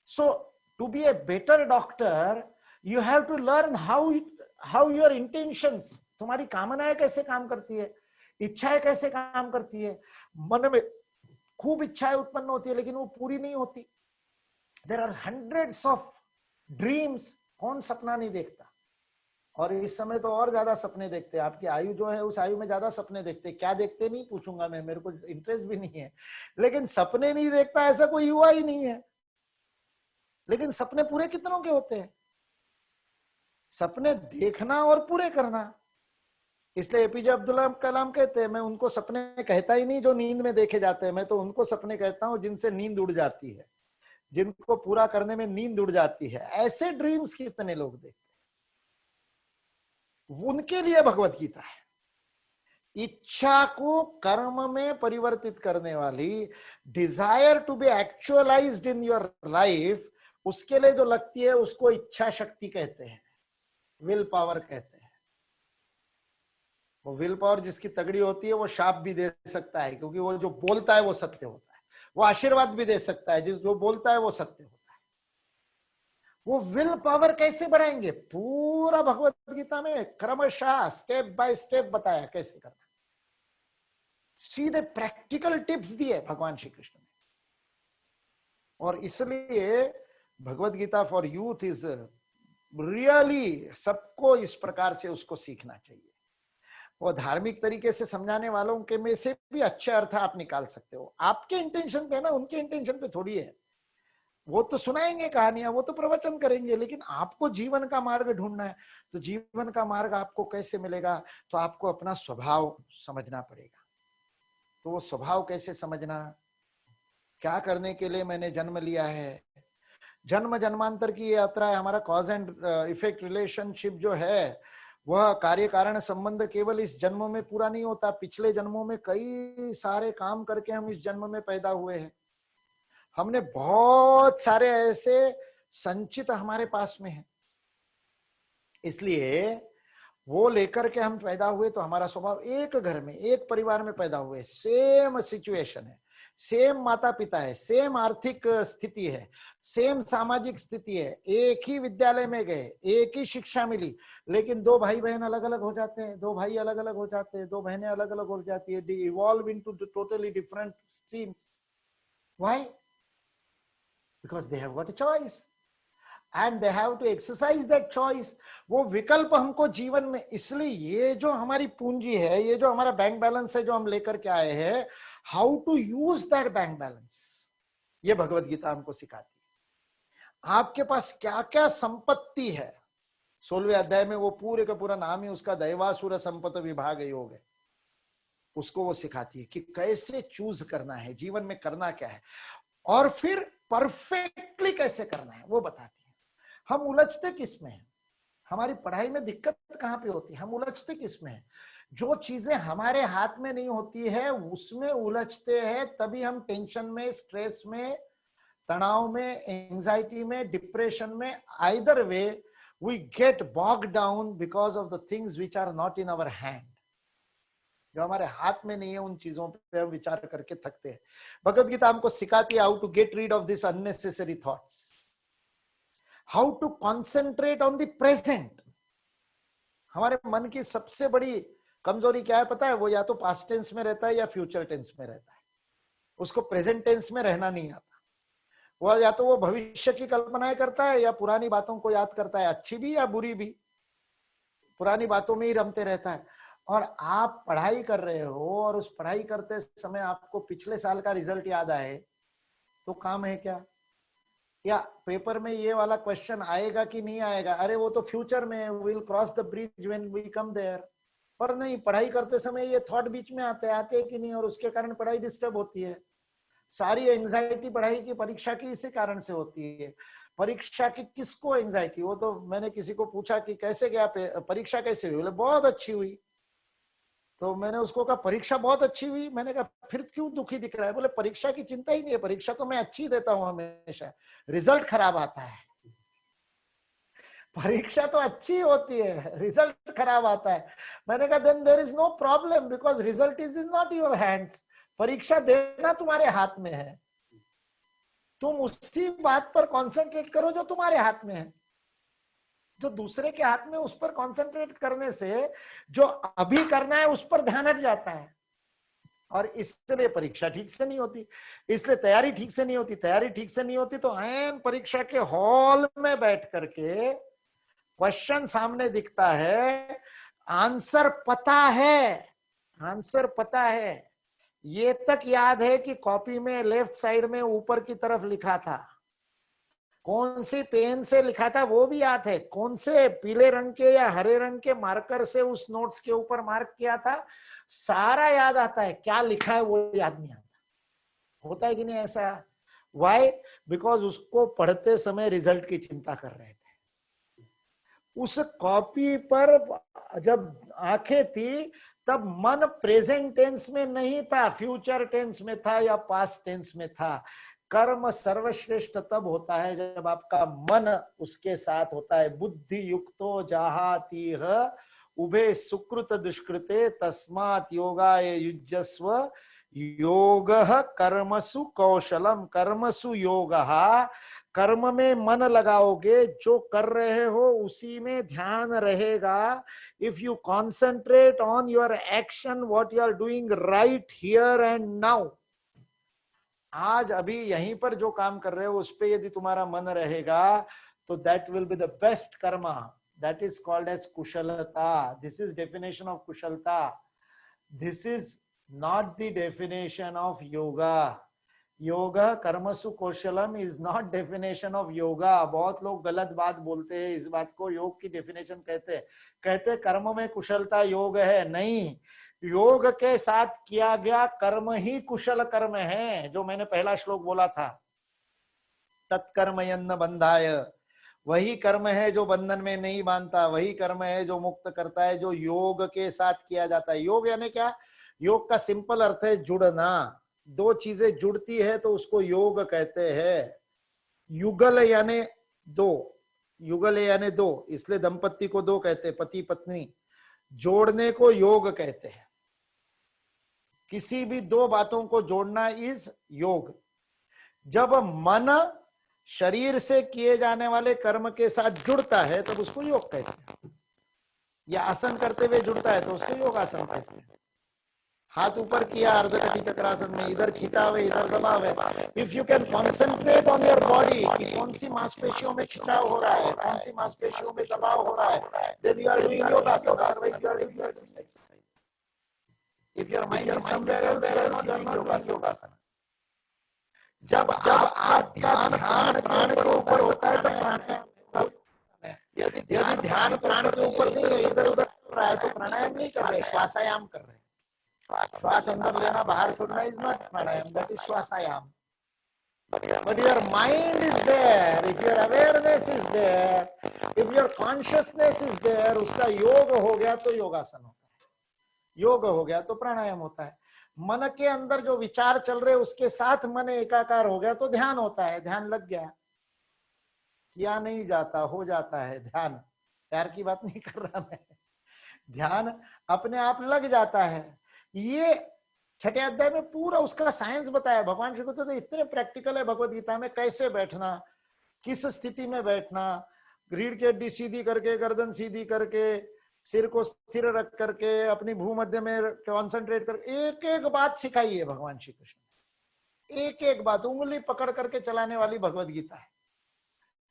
So to be a better doctor you have to learn how your intentions, तुम्हारी कामनाएं कैसे काम करती है, इच्छाएं कैसे काम करती है। मन में खूब इच्छाएं उत्पन्न होती है लेकिन वो पूरी नहीं होती। There are hundreds of dreams, कौन सपना नहीं देखता। और इस समय तो और ज्यादा सपने देखते हैं। आपकी आयु जो है उस आयु में ज्यादा सपने देखते हैं। क्या देखते नहीं पूछूंगा मैं, मेरे को इंटरेस्ट भी नहीं है, लेकिन सपने नहीं देखता ऐसा कोई युवा ही नहीं है। लेकिन सपने पूरे कितनों के होते हैं? सपने देखना और पूरे करना। इसलिए एपीजे अब्दुल कलाम कहते हैं, मैं उनको सपने कहता ही नहीं जो नींद में देखे जाते हैं, मैं तो उनको सपने कहता हूं जिनसे नींद उड़ जाती है, जिनको पूरा करने में नींद उड़ जाती है। ऐसे ड्रीम्स कितने लोग देखते हैं। उनके लिए भगवत गीता है। इच्छा को कर्म में परिवर्तित करने वाली, desire to be actualised in your life, उसके लिए जो लगती है उसको इच्छा शक्ति कहते हैं, विल पावर कहते हैं। वो विल पावर जिसकी तगड़ी होती है वो शाप भी दे सकता है, क्योंकि वो जो बोलता है वो सत्य होता है। वो आशीर्वाद भी दे सकता है, जो बोलता है वो सत्य होता है। वो विल पावर कैसे बढ़ाएंगे? पूरा भगवत गीता में क्रमशः स्टेप बाय स्टेप बताया कैसे करना। सीधे प्रैक्टिकल टिप्स दिए भगवान श्री कृष्ण ने। और इसलिए Bhagavad Gita for youth is really, सबको इस प्रकार से उसको सीखना चाहिए। वो धार्मिक तरीके से समझाने वालों के में से भी अच्छे अर्थ आप निकाल सकते हो। आपके इंटेंशन पे ना, उनके इंटेंशन पे थोड़ी है। वो तो सुनाएंगे कहानियां, वो तो प्रवचन करेंगे, लेकिन आपको जीवन का मार्ग ढूंढना है। तो जीवन का मार्ग आपको कैसे मिलेगा? तो आपको अपना स्वभाव समझना पड़ेगा। तो वो स्वभाव कैसे समझना? क्या करने के लिए मैंने जन्म लिया है? जन्म जन्मांतर की यात्रा है। हमारा कॉज एंड इफेक्ट रिलेशनशिप जो है, वह कार्य कारण संबंध केवल इस जन्म में पूरा नहीं होता। पिछले जन्मों में कई सारे काम करके हम इस जन्म में पैदा हुए हैं। हमने बहुत सारे ऐसे संचित हमारे पास में है, इसलिए वो लेकर के हम पैदा हुए। तो हमारा स्वभाव, एक घर में, एक परिवार में पैदा हुए, सेम सिचुएशन है, सेम माता पिता है, सेम आर्थिक स्थिति है, सेम सामाजिक स्थिति है, एक ही विद्यालय में गए, एक ही शिक्षा मिली, लेकिन दो भाई बहन अलग अलग हो जाते हैं, दो भाई अलग अलग हो जाते हैं, दो बहनें अलग अलग हो जाती है, they evolve into totally different streams. Why? Because they have got a choice and they have to exercise that choice। वो विकल्प हमको जीवन में, इसलिए ये जो हमारी पूंजी है, ये जो हमारा बैंक बैलेंस है जो हम लेकर के आए हैं, how to use that bank balance, ये भगवत गीता हमको सिखाती है। आपके पास क्या क्या संपत्ति है, 16वें अध्याय में वो पूरे का पूरा नाम ही उसका दैवासुर संपत्ति विभाग योग है। उसको वो सिखाती है कि कैसे चूज करना है, जीवन में करना क्या है, और फिर परफेक्टली कैसे करना है वो बताती है। हम उलझते किस में हैं? हमारी पढ़ाई में दिक्कत कहां पे होती है? हम उलझते किस में हैं? जो चीजें हमारे हाथ में नहीं होती है उसमें उलझते हैं, तभी हम टेंशन में, स्ट्रेस में, तनाव में, एंजाइटी में, डिप्रेशन में, either way we get bog down because of the things which are not in our hand. जो हमारे हाथ में नहीं है उन चीजों पे हम विचार करके थकते हैं। भगवत गीता हमको सिखाती है how to get rid of this unnecessary thoughts, how to concentrate on the present. हमारे मन की सबसे बड़ी कमजोरी क्या है पता है? वो या तो पास्ट टेंस में रहता है या फ्यूचर टेंस में रहता है। उसको प्रेजेंट टेंस में रहना नहीं आता। वो या तो वो भविष्य की कल्पनाएं करता है या पुरानी बातों को याद करता है, अच्छी भी या बुरी भी, पुरानी बातों में ही रमते रहता है। और आप पढ़ाई कर रहे हो और उस पढ़ाई करते समय आपको पिछले साल का रिजल्ट याद आए तो काम है क्या? या पेपर में ये वाला क्वेश्चन आएगा कि नहीं आएगा, अरे वो तो फ्यूचर में, will cross the bridge when we come there. पर नहीं, पढ़ाई करते समय ये थॉट बीच में आते कि नहीं, और उसके कारण पढ़ाई डिस्टर्ब होती है। सारी एंजाइटी पढ़ाई की, परीक्षा की इसी कारण से होती है। परीक्षा की किसको एंजाइटी? वो तो मैंने किसी को पूछा कि कैसे गया परीक्षा, कैसे हुई? बोले बहुत अच्छी हुई। तो मैंने उसको कहा परीक्षा बहुत अच्छी हुई? मैंने कहा फिर क्यों दुखी दिख रहा है? बोले परीक्षा की चिंता ही नहीं है, परीक्षा तो मैं अच्छी देता हूं हमेशा, रिजल्ट खराब आता है। परीक्षा तो अच्छी होती है, रिजल्ट खराब आता है। मैंने कहा then there is no problem because result is not your hands. परीक्षा देना तुम्हारे हाथ में है, तुम उसी बात पर कॉन्सेंट्रेट करो जो तुम्हारे हाथ में है। जो दूसरे के हाथ में, उस पर कॉन्सेंट्रेट करने से जो अभी करना है उस पर ध्यान हट जाता है, और इसलिए परीक्षा ठीक से नहीं होती, इसलिए तैयारी ठीक से नहीं होती। तैयारी ठीक से नहीं होती तो ऐन परीक्षा के हॉल में बैठ करके क्वेश्चन सामने दिखता है, आंसर पता है, आंसर पता है, ये तक याद है कि कॉपी में लेफ्ट साइड में ऊपर की तरफ लिखा था, कौन सी पेन से लिखा था वो भी याद है, कौन से पीले रंग के या हरे रंग के मार्कर से उस नोट्स के ऊपर मार्क किया था, सारा याद आता है। क्या लिखा है वो याद नहीं आता। होता है कि नहीं ऐसा? व्हाई? बिकॉज उसको पढ़ते समय रिजल्ट की चिंता कर रहे थे। उस कॉपी पर जब आंखें थी तब मन प्रेजेंट टेंस में नहीं था, फ्यूचर टेंस में था या पास्ट टेंस में था। कर्म सर्वश्रेष्ठ तब होता है जब आपका मन उसके साथ होता है। बुद्धि युक्तो जहातीह उभे सुकृत दुष्कृते तस्मात् योगाय युज्यस्व योगः कर्मसु कौशलम। कर्मसु योगः, कर्म में मन लगाओगे, जो कर रहे हो उसी में ध्यान रहेगा। If you concentrate on your action, what you are doing right here and now, आज अभी यहीं पर जो काम कर रहे हो उस पे यदि तुम्हारा मन रहेगा तो that will be the best karma. That is called as कुशलता। दिस इज डेफिनेशन ऑफ कुशलता। This is not the definition of yoga. Yoga कर्मसु कौशलम is not definition of yoga. बहुत लोग गलत बात बोलते हैं, इस बात को योग की डेफिनेशन कहते कर्म में कुशलता योग है। नहीं, योग के साथ किया गया कर्म ही कुशल कर्म है। जो मैंने पहला श्लोक बोला था, तत्कर्मयन्न बंधाय, वही कर्म है जो बंधन में नहीं बांधता, वही कर्म है जो मुक्त करता है, जो योग के साथ किया जाता है। योग यानी क्या? योग का सिंपल अर्थ है जुड़ना। दो चीजें जुड़ती है तो उसको योग कहते हैं। युगल यानी दो, युगल यानी दो, इसलिए दंपति को दो कहते हैं, पति पत्नी। जोड़ने को योग कहते हैं। किसी भी दो बातों को जोड़ना इज योग। जब मन शरीर से किए जाने वाले कर्म के साथ जुड़ता है तब उसको योग कहते हैं। या आसन करते हुए जुड़ता है तो उसको योग आसन कहते हैं। हाथ ऊपर किया अर्धकटी चक्रासन में, इधर खींचा हुए इधर दबाव है। If you can concentrate on your body कि कौन सी मांसपेशियों में खिंचाव हो रहा है, कौन सी मांसपेशियों में दबाव हो रहा है, then you are doing yogasana, otherwise you are doing exercise. If your mind is somewhere else, you are not doing yogasana. जब आपका ध्यान प्राण के ऊपर होता है तो प्राणायाम। यदि ध्यान प्राण के ऊपर नहीं है, इधर उधर हो रहा है तो प्राणायाम नहीं कर रहे, श्वासायाम कर रहे हैं। श्वास अंदर लेना बाहर छोड़ना is not pranayama, that is श्वासायाम। But your mind is there, if your awareness is there, if your consciousness is there, उसका योग हो गया तो योगासन होता है, योग हो गया तो प्राणायाम होता है। मन के अंदर जो विचार चल रहे उसके साथ मन एकाकार हो गया तो ध्यान होता है। ध्यान लग गया, किया नहीं जाता, हो जाता है ध्यान। प्यार की बात नहीं कर रहा मैं, ध्यान अपने आप लग जाता है। ये छठे अध्याय में पूरा उसका साइंस बताया भगवान श्री कृष्ण। तो इतने प्रैक्टिकल है भगवत गीता में, कैसे बैठना, किस स्थिति में बैठना, रीढ़ की हड्डी सीधी करके, गर्दन सीधी करके, सिर को स्थिर रख करके, अपनी भूमध्य में कॉन्सेंट्रेट कर, एक एक बात सिखाई है भगवान श्री कृष्ण। एक एक बात उंगली पकड़ करके चलाने वाली भगवत गीता है।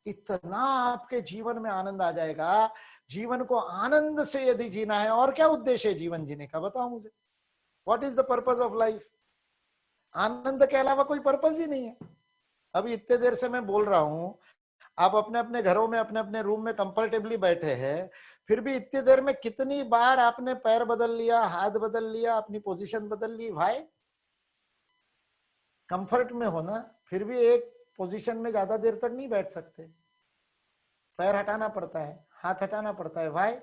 इतना आपके जीवन में आनंद आ जाएगा। जीवन को आनंद से यदि जीना है, और क्या उद्देश्य है जीवन जीने का, बताओ मुझे। What is the purpose of life? आनंद के अलावा कोई पर्पज ही नहीं है। अभी इतने देर से मैं बोल रहा हूं, आप अपने अपने घरों में अपने अपने रूम में कंफर्टेबली बैठे हैं, फिर भी इतनी देर में कितनी बार आपने पैर बदल लिया, हाथ बदल लिया, अपनी पोजीशन बदल ली। भाई कंफर्ट में हो ना, फिर भी एक पोजीशन में ज्यादा देर तक नहीं बैठ सकते। पैर हटाना पड़ता है, हाथ हटाना पड़ता है। भाई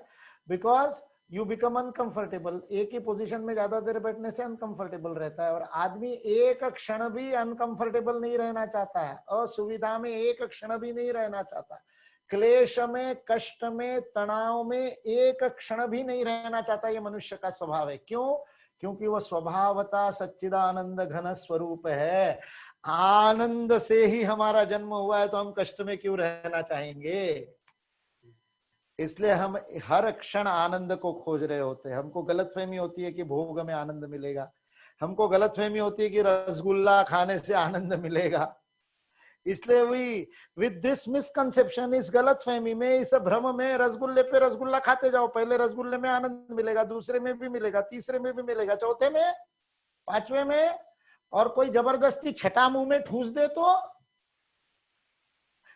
बिकॉज यू बिकम अनकंफर्टेबल। एक ही पोजीशन में ज्यादा देर बैठने से अनकंफर्टेबल रहता है। और आदमी एक क्षण भी अनकंफर्टेबल नहीं रहना चाहता है, असुविधा में एक क्षण भी नहीं रहना चाहता, क्लेश में, कष्ट में, तनाव में एक क्षण भी नहीं रहना चाहता। ये मनुष्य का स्वभाव है। क्यों? क्योंकि वह स्वभावतः सच्चिदानंद घन स्वरूप है। आनंद से ही हमारा जन्म हुआ है, तो हम कष्ट में क्यों रहना चाहेंगे? इसलिए हम हर क्षण आनंद को खोज रहे होते हैं। हमको गलतफहमी होती है कि भोग में आनंद मिलेगा, हमको गलतफहमी होती है कि रसगुल्ला खाने से आनंद मिलेगा। इसलिए विद दिस मिसकंसेप्शन, इस गलतफहमी में, इस भ्रम में, रसगुल्ले पे रसगुल्ला खाते जाओ। पहले रसगुल्ले में आनंद मिलेगा, दूसरे में भी मिलेगा, तीसरे में भी मिलेगा, चौथे में, पांचवे में, और कोई जबरदस्ती छठा मुंह में ठूस दे तो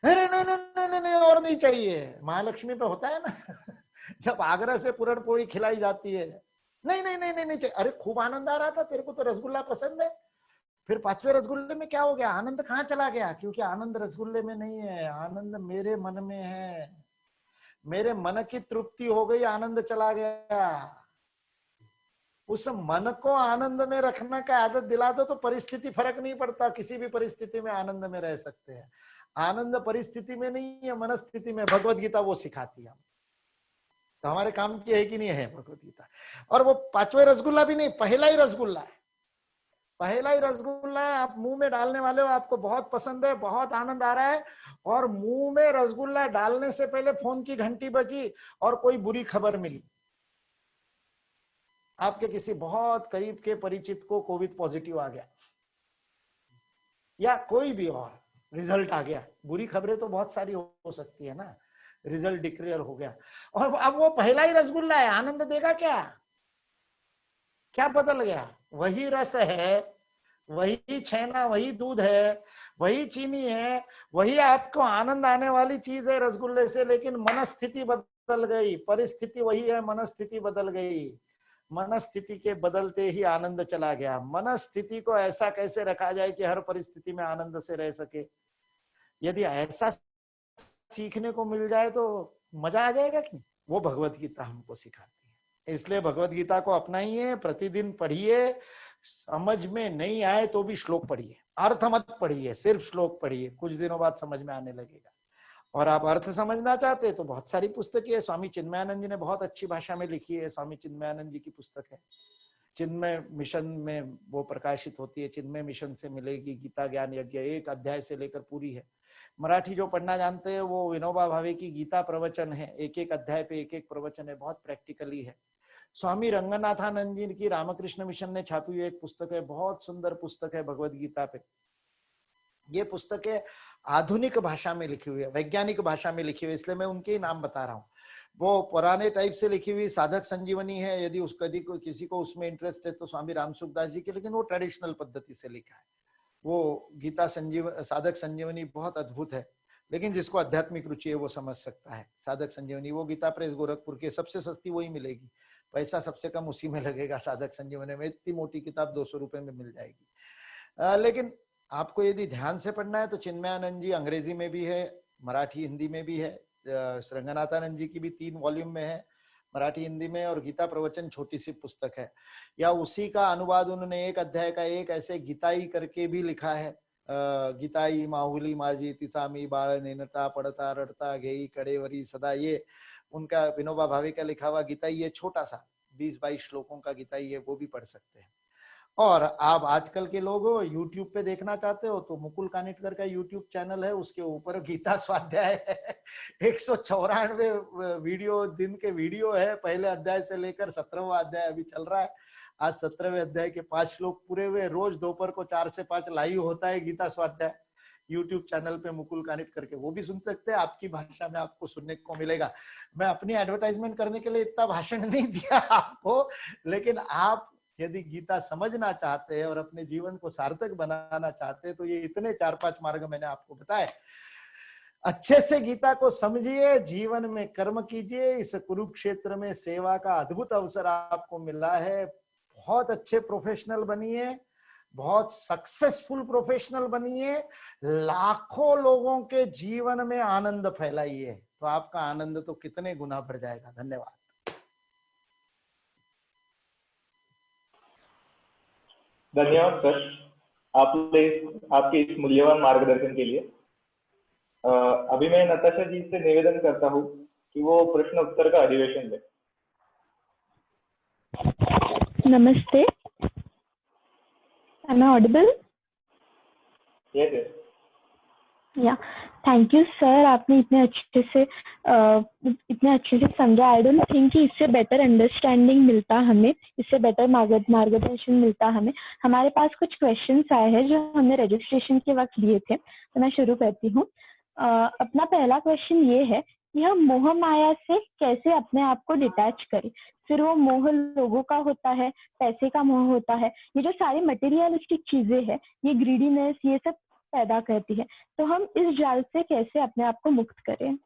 नहीं नहीं नहीं नहीं नहीं और नहीं चाहिए। महालक्ष्मी पे होता है ना जब आगरा से पूरण पोड़ी खिलाई जाती है, नहीं नहीं नहीं नहीं नहीं चाहिए। अरे खूब आनंद आ रहा था, तेरे को तो रसगुल्ला पसंद है, फिर पांचवें रसगुल्ले में क्या हो गया, आनंद कहाँ चला गया, क्योंकि आनंद रसगुल्ले में नहीं है, आनंद मेरे मन में है। मेरे मन की तृप्ति हो गई, आनंद चला गया। उस मन को आनंद में रखने का आदत दिला दो तो परिस्थिति फर्क नहीं पड़ता, किसी भी परिस्थिति में आनंद में रह सकते हैं। आनंद परिस्थिति में नहीं है, मनस्थिति में। भगवत गीता वो सिखाती है। तो हमारे काम की है कि नहीं है भगवत गीता। और वो पांचवें रसगुल्ला भी नहीं, पहला ही रसगुल्ला है, पहला ही रसगुल्ला है। आप मुंह में डालने वाले हो, आपको बहुत पसंद है, बहुत आनंद आ रहा है, और मुंह में रसगुल्ला डालने से पहले फोन की घंटी बजी और कोई बुरी खबर मिली, आपके किसी बहुत करीब के परिचित को कोविड पॉजिटिव आ गया, या कोई भी और रिजल्ट आ गया। बुरी खबरें तो बहुत सारी हो सकती है ना, रिजल्ट डिक्लेयर हो गया, और अब वो पहला ही रसगुल्ला है, आनंद देगा क्या? क्या बदल गया? वही रस है, वही छेना, वही दूध है, वही चीनी है, वही आपको आनंद आने वाली चीज है रसगुल्ले से, लेकिन मनस्थिति बदल गई। परिस्थिति वही है, मनस्थिति बदल गई। मनस्थिति के बदलते ही आनंद चला गया। मनस्थिति को ऐसा कैसे रखा जाए कि हर परिस्थिति में आनंद से रह सके? यदि ऐसा सीखने को मिल जाए तो मजा आ जाएगा कि नहीं? वो भगवत गीता हमको सिखाती है। इसलिए भगवत गीता को अपनाइए, प्रतिदिन पढ़िए। समझ में नहीं आए तो भी श्लोक पढ़िए, अर्थ मत पढ़िए, सिर्फ श्लोक पढ़िए, कुछ दिनों बाद समझ में आने लगेगा। और आप अर्थ समझना चाहते हैं तो बहुत सारी पुस्तकें है, स्वामी चिन्मयानंद जी ने बहुत अच्छी भाषा में लिखी है। स्वामी चिन्मयानंद जी की पुस्तक है, चिन्मय मिशन में वो प्रकाशित होती है। चिन्मय मिशन से मिलेगी गीता ज्ञान यज्ञ, एक अध्याय से लेकर पूरी है। मराठी जो पढ़ना जानते हैं वो विनोबा भावे की गीता प्रवचन है, एक एक अध्याय पे एक एक प्रवचन है, बहुत प्रैक्टिकली है। स्वामी रंगनाथानंद जी की रामकृष्ण मिशन ने छापी हुई एक पुस्तक है, बहुत सुंदर पुस्तक है भगवत गीता पे। ये पुस्तकें आधुनिक भाषा में लिखी हुई है, वैज्ञानिक भाषा में लिखी हुई है, इसलिए मैं उनके ही नाम बता रहा हूँ। वो पुराने टाइप से लिखी हुई साधक संजीवनी है, यदि उस कभी को किसी को उसमें इंटरेस्ट है तो स्वामी रामसुखदास जी की, लेकिन वो ट्रेडिशनल पद्धति से लिखा है। वो गीता साधक संजीवनी बहुत अद्भुत है, लेकिन जिसको आध्यात्मिक रुचि है वो समझ सकता है। साधक संजीवनी वो गीता प्रेस गोरखपुर के, सबसे सस्ती वही मिलेगी, पैसा सबसे कम उसी में लगेगा। साधक संजीवनी में इतनी मोटी किताब 200 रुपए में मिल जाएगी। लेकिन आपको यदि ध्यान से पढ़ना है तो चिन्मयानंद जी अंग्रेजी में भी है, मराठी हिंदी में भी है। रंगनाथानंद जी की भी 3 वॉल्यूम में है, मराठी हिंदी में। और गीता प्रवचन छोटी सी पुस्तक है, या उसी का अनुवाद उन्होंने एक अध्याय का एक ऐसे गीताई करके भी लिखा है। गीताई माहुली माझी तिचा मी बाळ नेनता पडता रडता घेई कडेवरी सदा, ये उनका विनोबा भावे का लिखा हुआ गीताई, ये छोटा सा 20-22 श्लोकों का गीताई है, वो भी पढ़ सकते हैं। और आप आजकल के लोग यूट्यूब पे देखना चाहते हो तो मुकुल कानिटकर का यूट्यूब चैनल है, उसके ऊपर गीता स्वाध्याय है 194 वीडियो, दिन के वीडियो है, पहले अध्याय से लेकर 17वां अध्याय अभी चल रहा है। आज 17वें अध्याय के 5 श्लोक पूरे हुए। रोज दोपहर को 4 से 5 लाइव होता है गीता स्वाध्याय यूट्यूब चैनल पे मुकुल कानिटकर के, वो भी सुन सकते हैं, आपकी भाषा में आपको सुनने को मिलेगा। मैं अपनी एडवर्टाइजमेंट करने के लिए इतना भाषण नहीं दिया आपको, लेकिन आप यदि गीता समझना चाहते हैं और अपने जीवन को सार्थक बनाना चाहते हैं तो ये इतने 4-5 मार्ग मैंने आपको बताए। अच्छे से गीता को समझिए, जीवन में कर्म कीजिए। इस कुरुक्षेत्र में सेवा का अद्भुत अवसर आपको मिला है। बहुत अच्छे प्रोफेशनल बनिए, बहुत सक्सेसफुल प्रोफेशनल बनिए, लाखों लोगों के जीवन में आनंद फैलाइए, तो आपका आनंद तो कितने गुना बढ़ जाएगा। धन्यवाद। धन्यवाद सर, आपके इस मूल्यवान मार्गदर्शन के लिए। अभी मैं नताशा जी से निवेदन करता हूँ कि वो प्रश्न उत्तर का अधिवेशन दे। नमस्ते, am I audible? Yes, yes. Yeah, thank you sir, आपने इतने अच्छे से समझा। आई डोंट थिंक कि इससे बेटर अंडरस्टैंडिंग मिलता हमें, इससे बेटर मार्गदर्शन मिलता हमें। हमारे पास कुछ क्वेश्चंस आए हैं जो हमने रजिस्ट्रेशन के वक्त लिए थे, तो मैं शुरू करती हूँ। अपना पहला क्वेश्चन ये है कि हम मोह माया से कैसे अपने आप को डिटैच करें। फिर वो मोह लोगों का होता है, पैसे का मोह होता है, ये जो सारी मटेरियलिस्टिक चीजें हैं, ये ग्रीडीनेस, ये सब पैदा करती है। तो हम इस जाल से कैसे अपने आप को मुक्त करें?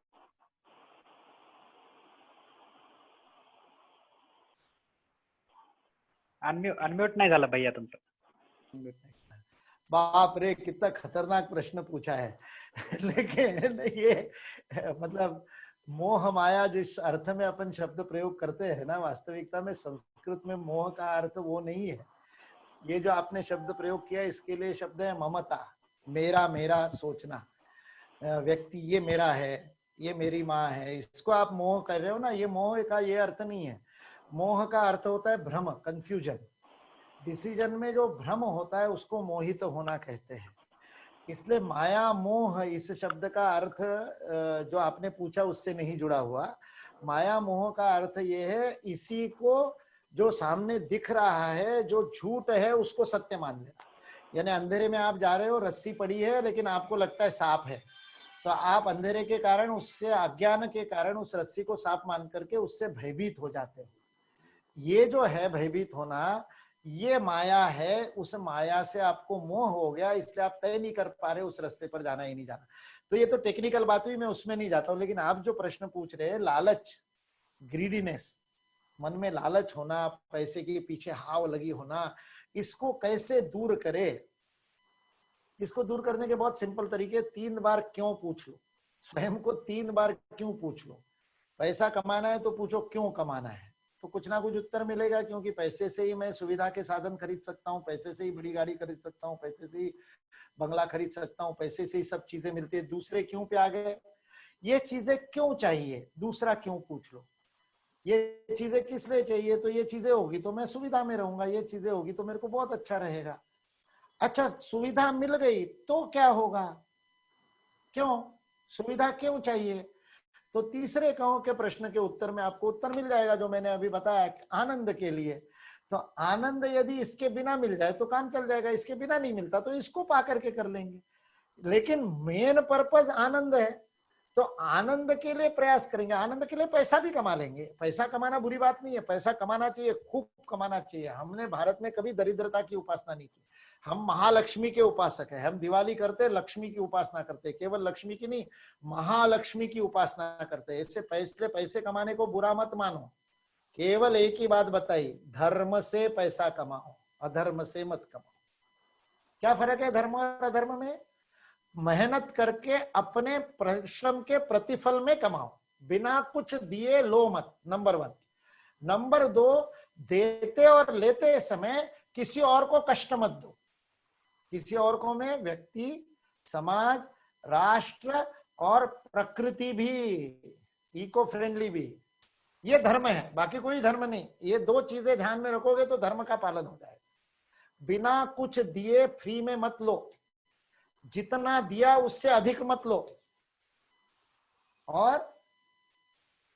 अनम्यूट नाही झाला भैया तुमचं। बाप रे कितना खतरनाक प्रश्न पूछा है। लेकिन ये मतलब मोह माया जिस अर्थ में अपन शब्द प्रयोग करते हैं ना, वास्तविकता में संस्कृत में मोह का अर्थ वो नहीं है। ये जो आपने शब्द प्रयोग किया इसके लिए शब्द है ममता, मेरा मेरा सोचना, व्यक्ति ये मेरा है, ये मेरी माँ है, इसको आप मोह कर रहे हो ना, ये मोह का ये अर्थ नहीं है। मोह का अर्थ होता है भ्रम, कंफ्यूजन। डिसीजन में जो भ्रम होता है उसको मोहित होना कहते हैं। इसलिए माया मोह इस शब्द का अर्थ जो आपने पूछा उससे नहीं जुड़ा हुआ। माया मोह का अर्थ ये है इसी को जो सामने दिख रहा है, जो झूठ है उसको सत्य मान लेना। यानी अंधेरे में आप जा रहे हो, रस्सी पड़ी है लेकिन आपको लगता है सांप है, तो आप अंधेरे के कारण, उसके अज्ञान के कारण उस रस्सी को सांप मान करके उससे भयभीत हो जाते हो। ये जो है भयभीत होना, ये माया है। उस माया से आपको मोह हो गया, इसलिए आप तय नहीं कर पा रहे उस रास्ते पर जाना ही नहीं जाना। तो ये तो टेक्निकल बात हुई, मैं उसमें नहीं जाता हूँ। लेकिन आप जो प्रश्न पूछ रहे हैं, लालच, ग्रीडीनेस, मन में लालच होना, पैसे के पीछे हाव लगी होना, इसको कैसे दूर करे? इसको दूर करने के बहुत सिंपल तरीके, 3 बार क्यों पूछ लो, स्वयं को 3 बार क्यों पूछ लो। पैसा कमाना है तो पूछो क्यों कमाना है, तो कुछ ना कुछ उत्तर मिलेगा। क्योंकि पैसे से ही मैं सुविधा के साधन खरीद सकता हूँ, पैसे से ही बड़ी गाड़ी खरीद सकता हूँ, पैसे से ही बंगला खरीद सकता हूँ, पैसे से ही सब चीजें मिलती है। दूसरे क्यों पे आ गए, ये चीजें क्यों चाहिए, दूसरा क्यों पूछ लो। ये चीजें किस लिए चाहिए, तो ये चीजें होगी तो मैं सुविधा में रहूंगा, ये चीजें होगी तो मेरे को बहुत अच्छा रहेगा। अच्छा, सुविधा मिल गई तो क्या होगा, क्यों सुविधा क्यों चाहिए? तो तीसरे कहो के प्रश्न के उत्तर में आपको उत्तर मिल जाएगा जो मैंने अभी बताया, आनंद के लिए। तो आनंद यदि इसके बिना मिल जाए तो काम चल जाएगा, इसके बिना नहीं मिलता तो इसको पा करके कर लेंगे। लेकिन मेन पर्पस आनंद है, तो आनंद के लिए प्रयास करेंगे। आनंद के लिए पैसा भी कमा लेंगे, पैसा कमाना बुरी बात नहीं है, पैसा कमाना चाहिए, खूब कमाना चाहिए। हमने भारत में कभी दरिद्रता की उपासना नहीं की, हम महालक्ष्मी के उपासक है। हम दिवाली करते लक्ष्मी की उपासना करते, केवल लक्ष्मी की नहीं, महालक्ष्मी की उपासना करते। इससे पैसे कमाने को बुरा मत मानो, केवल एक ही बात बताई, धर्म से पैसा कमाओ, अधर्म से मत कमाओ। क्या फर्क है धर्म और अधर्म में? मेहनत करके अपने परिश्रम के प्रतिफल में कमाओ, बिना कुछ दिए लो मत, नंबर 1। नंबर 2, देते और लेते समय किसी और को कष्ट मत दो। किसी और को में व्यक्ति, समाज, राष्ट्र और प्रकृति भी, इको फ्रेंडली भी, ये धर्म है, बाकी कोई धर्म नहीं। ये 2 चीजें ध्यान में रखोगे तो धर्म का पालन हो जाएगा। बिना कुछ दिए फ्री में मत लो, जितना दिया उससे अधिक मत लो, और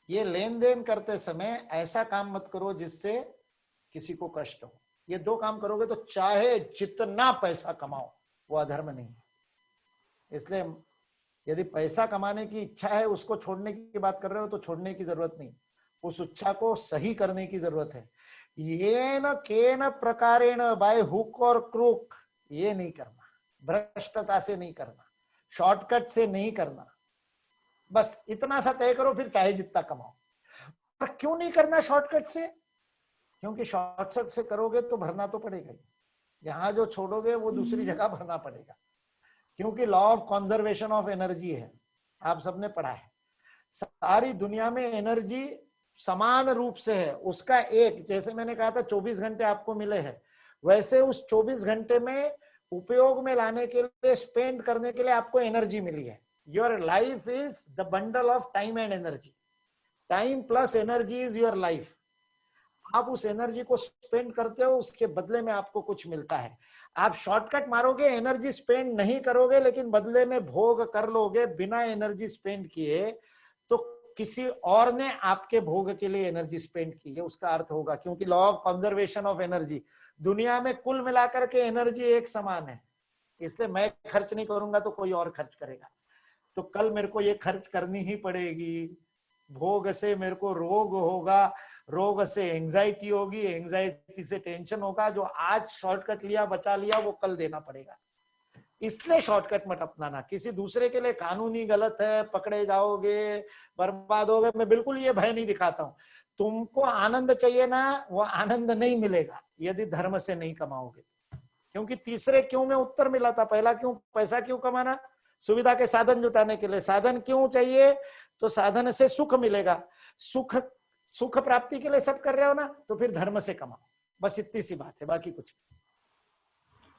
ये लेन देन करते समय ऐसा काम मत करो जिससे किसी को कष्ट हो। ये 2 काम करोगे तो चाहे जितना पैसा कमाओ वो अधर्म नहीं है। इसलिए यदि पैसा कमाने की इच्छा है, उसको छोड़ने की बात कर रहे हो तो छोड़ने की जरूरत नहीं, उस इच्छा को सही करने की जरूरत है। ये न केन प्रकारेण, बाय हुक और क्रूक, ये नहीं करना, भ्रष्टता से नहीं करना, शॉर्टकट से नहीं करना। बस इतना सा तय करो, फिर चाहे जितना कमाओ। पर क्यों नहीं करना शॉर्टकट से? क्योंकि शॉर्टकट से करोगे तो भरना तो पड़ेगा ही, यहाँ जो छोड़ोगे वो दूसरी जगह भरना पड़ेगा। क्योंकि law of conservation of energy है, आप सबने पढ़ा है। सारी दुनिया में एनर्जी समान रूप से है, उसका एक, जैसे मैंने कहा था 24 घंटे आपको मिले हैं, वैसे उस 24 घंटे में उपयोग में लाने के लिए, स्पेंड करने के लिए आपको एनर्जी मिली है। Your life is the bundle of time and energy, time plus energy is your life. आप उस एनर्जी को स्पेंड करते हो, उसके बदले में आपको कुछ मिलता है। आप शॉर्टकट मारोगे, एनर्जी स्पेंड नहीं करोगे, लेकिन बदले में भोग कर लोगे बिना एनर्जी स्पेंड किए, तो किसी और ने आपके भोग के लिए एनर्जी स्पेंड की है, उसका अर्थ होगा। क्योंकि law of conservation of energy, दुनिया में कुल मिलाकर के एनर्जी एक समान है। इसलिए मैं खर्च नहीं करूंगा तो कोई और खर्च करेगा, तो कल मेरे को ये खर्च करनी ही पड़ेगी। भोग से मेरे को रोग होगा, रोग से एंजाइटी होगी, एंजाइटी से टेंशन होगा। जो आज शॉर्टकट लिया, बचा लिया, वो कल देना पड़ेगा। इसलिए शॉर्टकट मत अपनाना। किसी दूसरे के लिए कानूनी गलत है, पकड़े जाओगे, बर्बाद होगे, मैं बिल्कुल ये भय नहीं दिखाता हूं। तुमको आनंद चाहिए ना, वो आनंद नहीं मिलेगा यदि धर्म से नहीं कमाओगे। क्योंकि तीसरे क्यों में उत्तर मिला था। पहला क्यों, पैसा क्यों कमाना, सुविधा के साधन जुटाने के लिए। साधन क्यों चाहिए, तो साधन से सुख मिलेगा, सुख सुख प्राप्ति के लिए सब कर रहे हो ना, तो फिर धर्म से कमाओ। बस इतनी सी बात है, बाकी कुछ।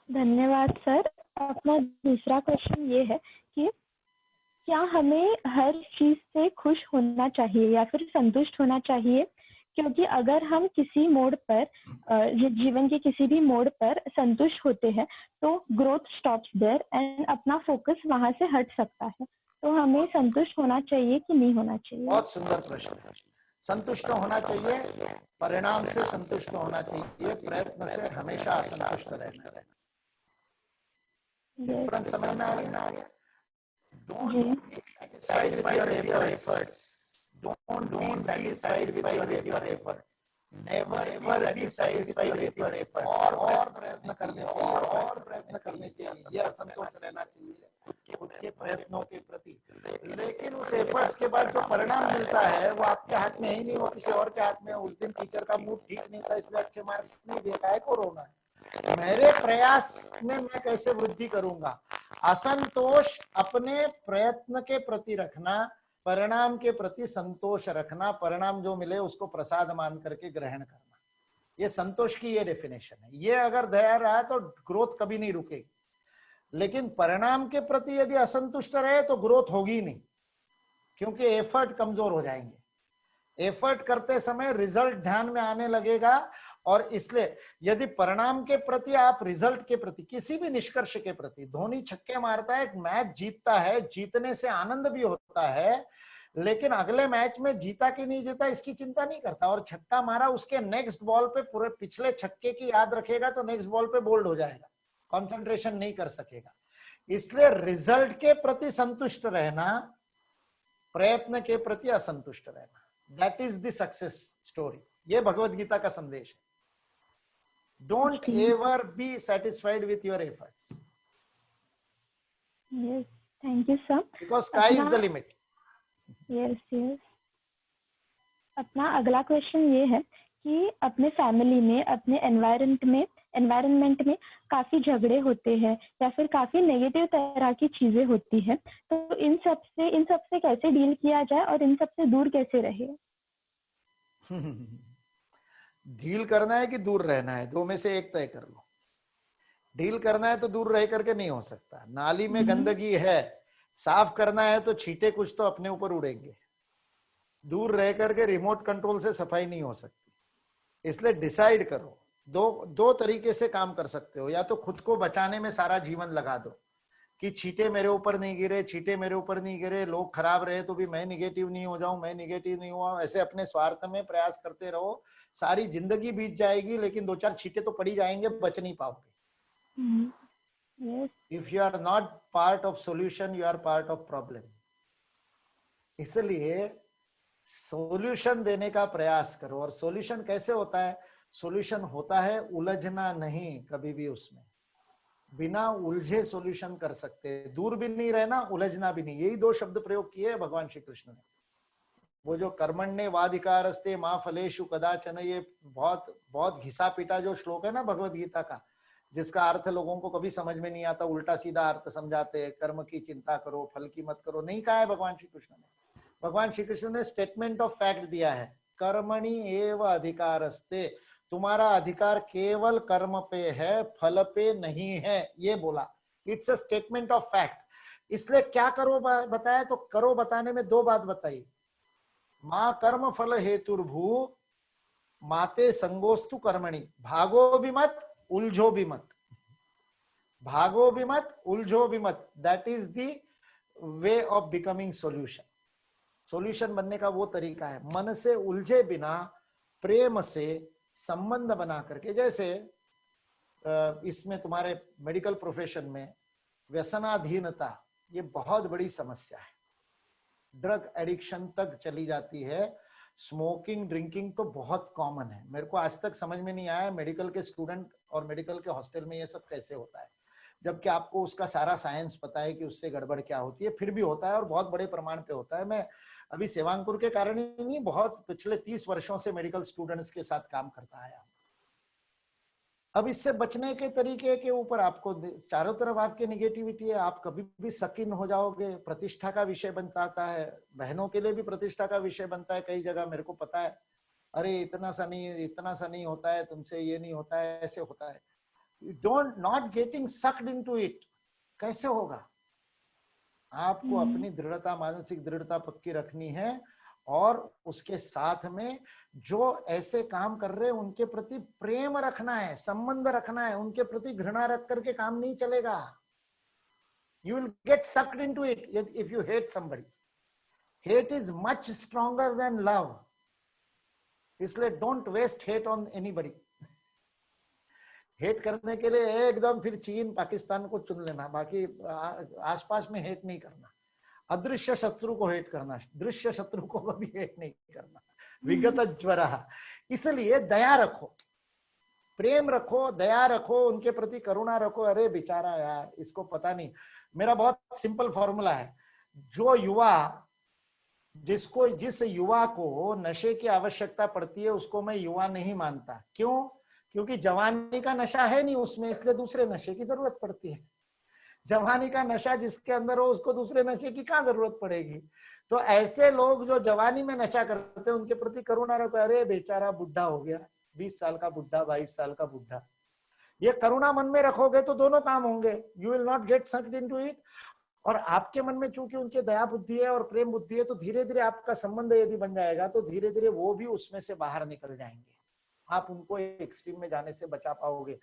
धन्यवाद सर। अपना दूसरा क्वेश्चन ये है कि क्या हमें हर चीज से खुश होना चाहिए या फिर संतुष्ट होना चाहिए, क्योंकि अगर हम किसी मोड़ पर जीवन के किसी भी मोड़ पर संतुष्ट होते हैं तो ग्रोथ स्टॉप्स देयर एंड अपना फोकस वहां से हट सकता है। तो हमें संतुष्ट होना चाहिए कि नहीं होना चाहिए? बहुत सुंदर प्रश्न है। संतुष्ट होना चाहिए, परिणाम से संतुष्ट होना चाहिए, प्रयत्न से हमेशा असंतुष्ट रहना है। डिफरेंस समझ में आ गया? Don't be satisfied with your efforts. Don't be satisfied with your effort. Never be satisfied with your effort. और प्रयत्न करने के लिए ये असंतोष रहना चाहिए खुद के प्रयत्नों के प्रति। लेकिन उस एफर्ट्स के बाद जो परिणाम मिलता है वो आपके हाथ में ही नहीं, वो किसी और के हाथ में। उस दिन टीचर का मूड ठीक नहीं था इसलिए अच्छे मार्क्स नहीं दे पाए, को रोना है। मेरे प्रयास में मैं कैसे वृद्धि करूंगा। असंतोष अपने प्रयत्न के प्रति रखना, परिणाम के प्रति संतोष रखना, परिणाम जो मिले उसको प्रसाद मान करके ग्रहण करना, ये संतोष की ये डेफिनेशन है। ये अगर दया रहा तो ग्रोथ कभी नहीं रुकेगी। लेकिन परिणाम के प्रति यदि असंतुष्ट रहे तो ग्रोथ होगी नहीं, क्योंकि एफर्ट कमजोर हो जाएंगे। एफर्ट करते समय रिजल्ट ध्यान में आने लगेगा, और इसलिए यदि परिणाम के प्रति, आप रिजल्ट के प्रति, किसी भी निष्कर्ष के प्रति, धोनी छक्के मारता है, मैच जीतता है, जीतने से आनंद भी होता है, लेकिन अगले मैच में जीता कि नहीं जीता इसकी चिंता नहीं करता। और छक्का मारा, उसके नेक्स्ट बॉल पे पूरे पिछले छक्के की याद रखेगा तो नेक्स्ट बॉल पे बोल्ड हो जाएगा, कंसंट्रेशन नहीं कर सकेगा। इसलिए रिजल्ट के प्रति संतुष्ट रहना, प्रयत्न के प्रति असंतुष्ट रहना, that is the success story. ये भगवत गीता का संदेश है। Don't ever be satisfied with your efforts. Yes, thank you sir. Because sky is the limit. Yes, yes. अपना अगला क्वेश्चन ये है कि अपने फैमिली में, अपने एनवायरनमेंट में काफी झगड़े होते हैं या फिर काफी नेगेटिव तरह की चीजें होती हैं, तो इन सब से कैसे डील किया जाए और इन सब से दूर कैसे रहे? डील करना है कि दूर रहना है, दो में से एक तय कर लो। डील करना है तो दूर रह करके नहीं हो सकता। नाली में गंदगी है, साफ करना है तो छींटे कुछ तो अपने ऊपर उड़ेंगे। दूर रह करके रिमोट कंट्रोल से सफाई नहीं हो सकती। इसलिए डिसाइड करो। दो तरीके से काम कर सकते हो। या तो खुद को बचाने में सारा जीवन लगा दो कि छींटे मेरे ऊपर नहीं गिरे, छींटे मेरे ऊपर नहीं गिरे, लोग खराब रहे तो भी मैं निगेटिव नहीं हो जाऊं, मैं निगेटिव नहीं हुआ, ऐसे अपने स्वार्थ में प्रयास करते रहो। सारी जिंदगी बीत जाएगी लेकिन 2-4 छींटे तो पड़ी जाएंगे, बच नहीं पाओगे। If you are not part of solution, you are part of problem. इसलिए सोल्यूशन देने का प्रयास करो। और सोल्यूशन कैसे होता है? सोल्यूशन होता है उलझना नहीं कभी भी उसमें। बिना उलझे सोल्यूशन कर सकते हैं। दूर भी नहीं रहना, उलझना भी नहीं। यही 2 शब्द प्रयोग किए भगवान श्री कृष्ण ने। वो जो कर्मण्ये वाधिकारस्ते मां फलेषु कदाचन, ये बहुत घिसा पीटा जो श्लोक है ना भगवत गीता का, जिसका अर्थ लोगों को कभी समझ में नहीं आता, उल्टा सीधा अर्थ समझाते हैं। कर्म की चिंता करो, फल की मत करो, नहीं कहा है भगवान श्री कृष्ण ने। भगवान श्री कृष्ण ने स्टेटमेंट ऑफ फैक्ट दिया है, कर्मणि एव अधिकारस्ते, तुम्हारा अधिकार केवल कर्म पे है, फल पे नहीं है, ये बोला। It's a statement of fact. इसलिए क्या करो बताया, तो करो बताने में 2 बात बताई। मां कर्म फल हेतुर्भू माते संगोस्तु कर्मणि, भागो भी मत, उलझो भी मत। भागो भी मत, उलझो भी मत। That is the way of becoming solution. Solution बनने का वो तरीका है मन से उलझे बिना, प्रेम से संबंध बना करके। जैसे इसमें तुम्हारे मेडिकल प्रोफेशन में व्यसनाधीनता ये बहुत बड़ी समस्या है। ड्रग एडिक्शन तक चली जाती है। स्मोकिंग, ड्रिंकिंग तो बहुत कॉमन है। मेरे को आज तक समझ में नहीं आया मेडिकल के स्टूडेंट और मेडिकल के हॉस्टल में ये सब कैसे होता है, जबकि आपको उसका सारा साइंस पता है कि उससे गड़बड़ क्या होती है, फिर भी होता है और बहुत बड़े प्रमाण पे होता है। मैं अभी सेवांकुर के कारण ही नहीं, बहुत पिछले 30 वर्षों से मेडिकल स्टूडेंट्स के साथ काम करता आया। अब इससे बचने के तरीके के ऊपर आपको चारों तरफ आपके निगेटिविटी है, आप कभी भी सकिन हो जाओगे, प्रतिष्ठा का विषय बन जाता है, बहनों के लिए भी प्रतिष्ठा का विषय बनता है कई जगह, मेरे को पता है, अरे इतना सा नहीं होता है, तुमसे ये नहीं होता है, ऐसे होता है। Don't not getting sucked into it, कैसे होगा? आपको अपनी दृढ़ता, मानसिक दृढ़ता पक्की रखनी है, और उसके साथ में जो ऐसे काम कर रहे हैं उनके प्रति प्रेम रखना है, संबंध रखना है, उनके प्रति घृणा रख करके काम नहीं चलेगा। You will get sucked into it if you hate somebody. Hate is much stronger than love. इसलिए don't waste hate on anybody. Hate करने के लिए एकदम फिर चीन पाकिस्तान को चुन लेना, बाकी आसपास में हेट नहीं करना। अदृश्य शत्रु को हेट करना, दृश्य शत्रु को कभी हेट नहीं करना। विगत ज्वरः, इसलिए दया रखो, प्रेम रखो, दया रखो, उनके प्रति करुणा रखो। अरे बेचारा यार, इसको पता नहीं। मेरा बहुत सिंपल फॉर्मूला है, जो युवा, जिस युवा को नशे की आवश्यकता पड़ती है उसको मैं युवा नहीं मानता। क्यों? क्योंकि जवानी का नशा है नहीं उसमें, इसलिए दूसरे नशे की जरूरत पड़ती है। जवानी का नशा जिसके अंदर हो उसको दूसरे नशे की कहाँ जरूरत पड़ेगी? तो ऐसे लोग जो जवानी में नशा करते हैं उनके प्रति करुणा रखो। अरे बेचारा बुढ़ा हो गया, 20 साल का बुढ़ा, 22 साल का बुढ़ा, ये करुणा मन में रखोगे तो दोनों काम होंगे। You will not get sucked into it, और आपके मन में चूंकि उनके दया बुद्धि है और प्रेम बुद्धि है, तो धीरे धीरे आपका संबंध यदि बन जाएगा तो धीरे धीरे वो भी उसमें से बाहर निकल जाएंगे। आप उनको एक्सट्रीम में जाने से बचा पाओगे।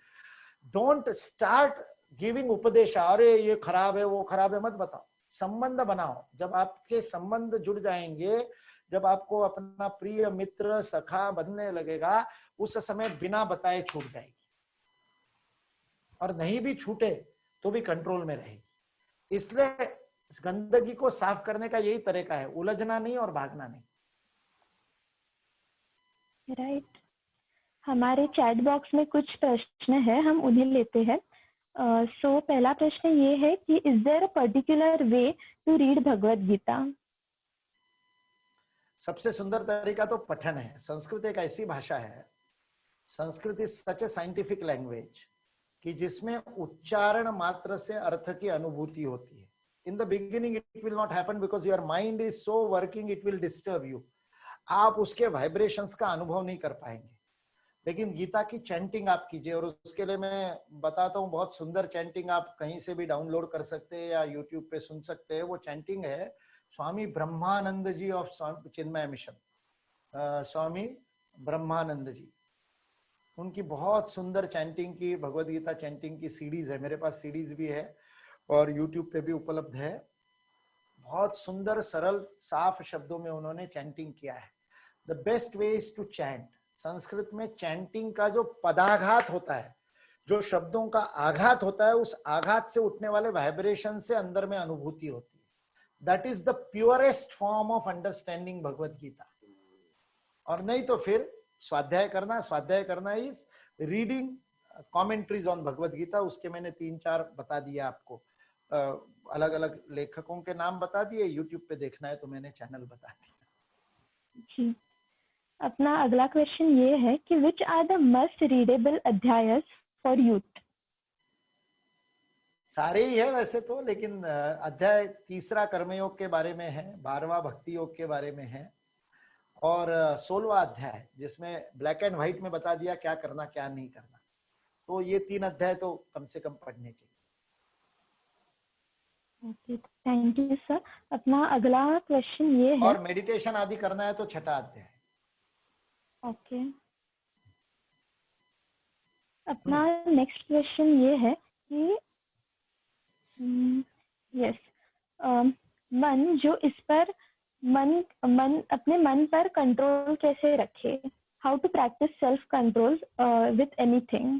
डोंट स्टार्ट गिविंग उपदेश, अरे ये खराब है वो खराब है, मत बताओ। संबंध बनाओ। जब आपके संबंध जुड़ जाएंगे, जब आपको अपना प्रिय मित्र सखा बनने लगेगा, उस समय बिना बताए छूट जाएगी, और नहीं भी छूटे तो भी कंट्रोल में रहेगी। इसलिए गंदगी को साफ करने का यही तरीका है, उलझना नहीं और भागना नहीं। राइट। हमारे चैट बॉक्स में कुछ प्रश्न है, हम उन्हें लेते हैं। सो पहला प्रश्न ये है कि is there a particular way to read Bhagavad Gita? सबसे सुंदर तरीका तो पठन है। संस्कृत एक ऐसी भाषा है, Sanskrit is such A scientific language कि जिसमें उच्चारण मात्र से अर्थ की अनुभूति होती है। In the beginning it will not happen because your mind is so working, it will disturb you, आप उसके वाइब्रेशंस का अनुभव नहीं कर पाएंगे। लेकिन गीता की चैंटिंग आप कीजिए, और उसके लिए मैं बताता हूँ, बहुत सुंदर चैंटिंग आप कहीं से भी डाउनलोड कर सकते हैं या यूट्यूब पे सुन सकते हैं। वो चैंटिंग है स्वामी ब्रह्मानंद जी ऑफ चिन्मय मिशन, स्वामी ब्रह्मानंद जी, उनकी बहुत सुंदर चैंटिंग की, भगवत गीता चैंटिंग की सीडीज है, मेरे पास सीडीज भी है और यूट्यूब पे भी उपलब्ध है। बहुत सुंदर सरल साफ शब्दों में उन्होंने चैंटिंग किया है। The best way is to chant. Sanskrit में चैंटिंग का जो पदाघात होता है, जो शब्दों का आघात होता है, उस आघात से उठने वाले वाइब्रेशन से अंदर में अनुभूति होती है। That is the purest form of understanding Bhagavad Gita. और नहीं तो फिर स्वाध्याय करना is reading commentaries on Bhagavad Gita. उसके मैंने 3-4 बता दिया आपको, अलग अलग लेखकों के नाम बता दिए। यूट्यूब पे देखना है तो मैंने चैनल बता दिया जी। अपना अगला क्वेश्चन ये है कि which are the must readable अध्यायस फॉर यूथ? सारे ही है वैसे तो, लेकिन अध्याय 3 कर्मयोग के बारे में है, 12वां भक्ति योग के बारे में है, और 16वां अध्याय जिसमें ब्लैक एंड व्हाइट में बता दिया क्या करना क्या नहीं करना। तो ये 3 अध्याय तो कम से कम पढ़ने चाहिए। Okay, thank you sir. अपना अगला क्वेश्चन ये है, और मेडिटेशन आदि करना है तो 6ठा अध्याय। ओके। अपना नेक्स्ट क्वेश्चन ये है कि यस, मन जो इस पर मन अपने मन पर कंट्रोल कैसे रखे? How to practise self control with anything?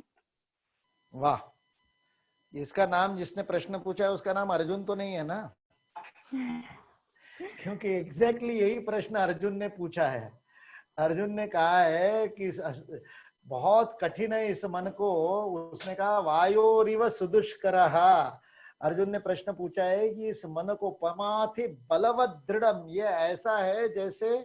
वाह, इसका नाम जिसने प्रश्न पूछा है उसका नाम अर्जुन तो नहीं है ना? क्योंकि एग्जैक्टली यही प्रश्न अर्जुन ने पूछा है। अर्जुन ने कहा है कि बहुत कठिन है इस मन को, उसने कहा वायोरिव सुदुष्करः। अर्जुन ने प्रश्न पूछा है कि इस मन को पमाथि बलवत दृढ़म, ये ऐसा है जैसे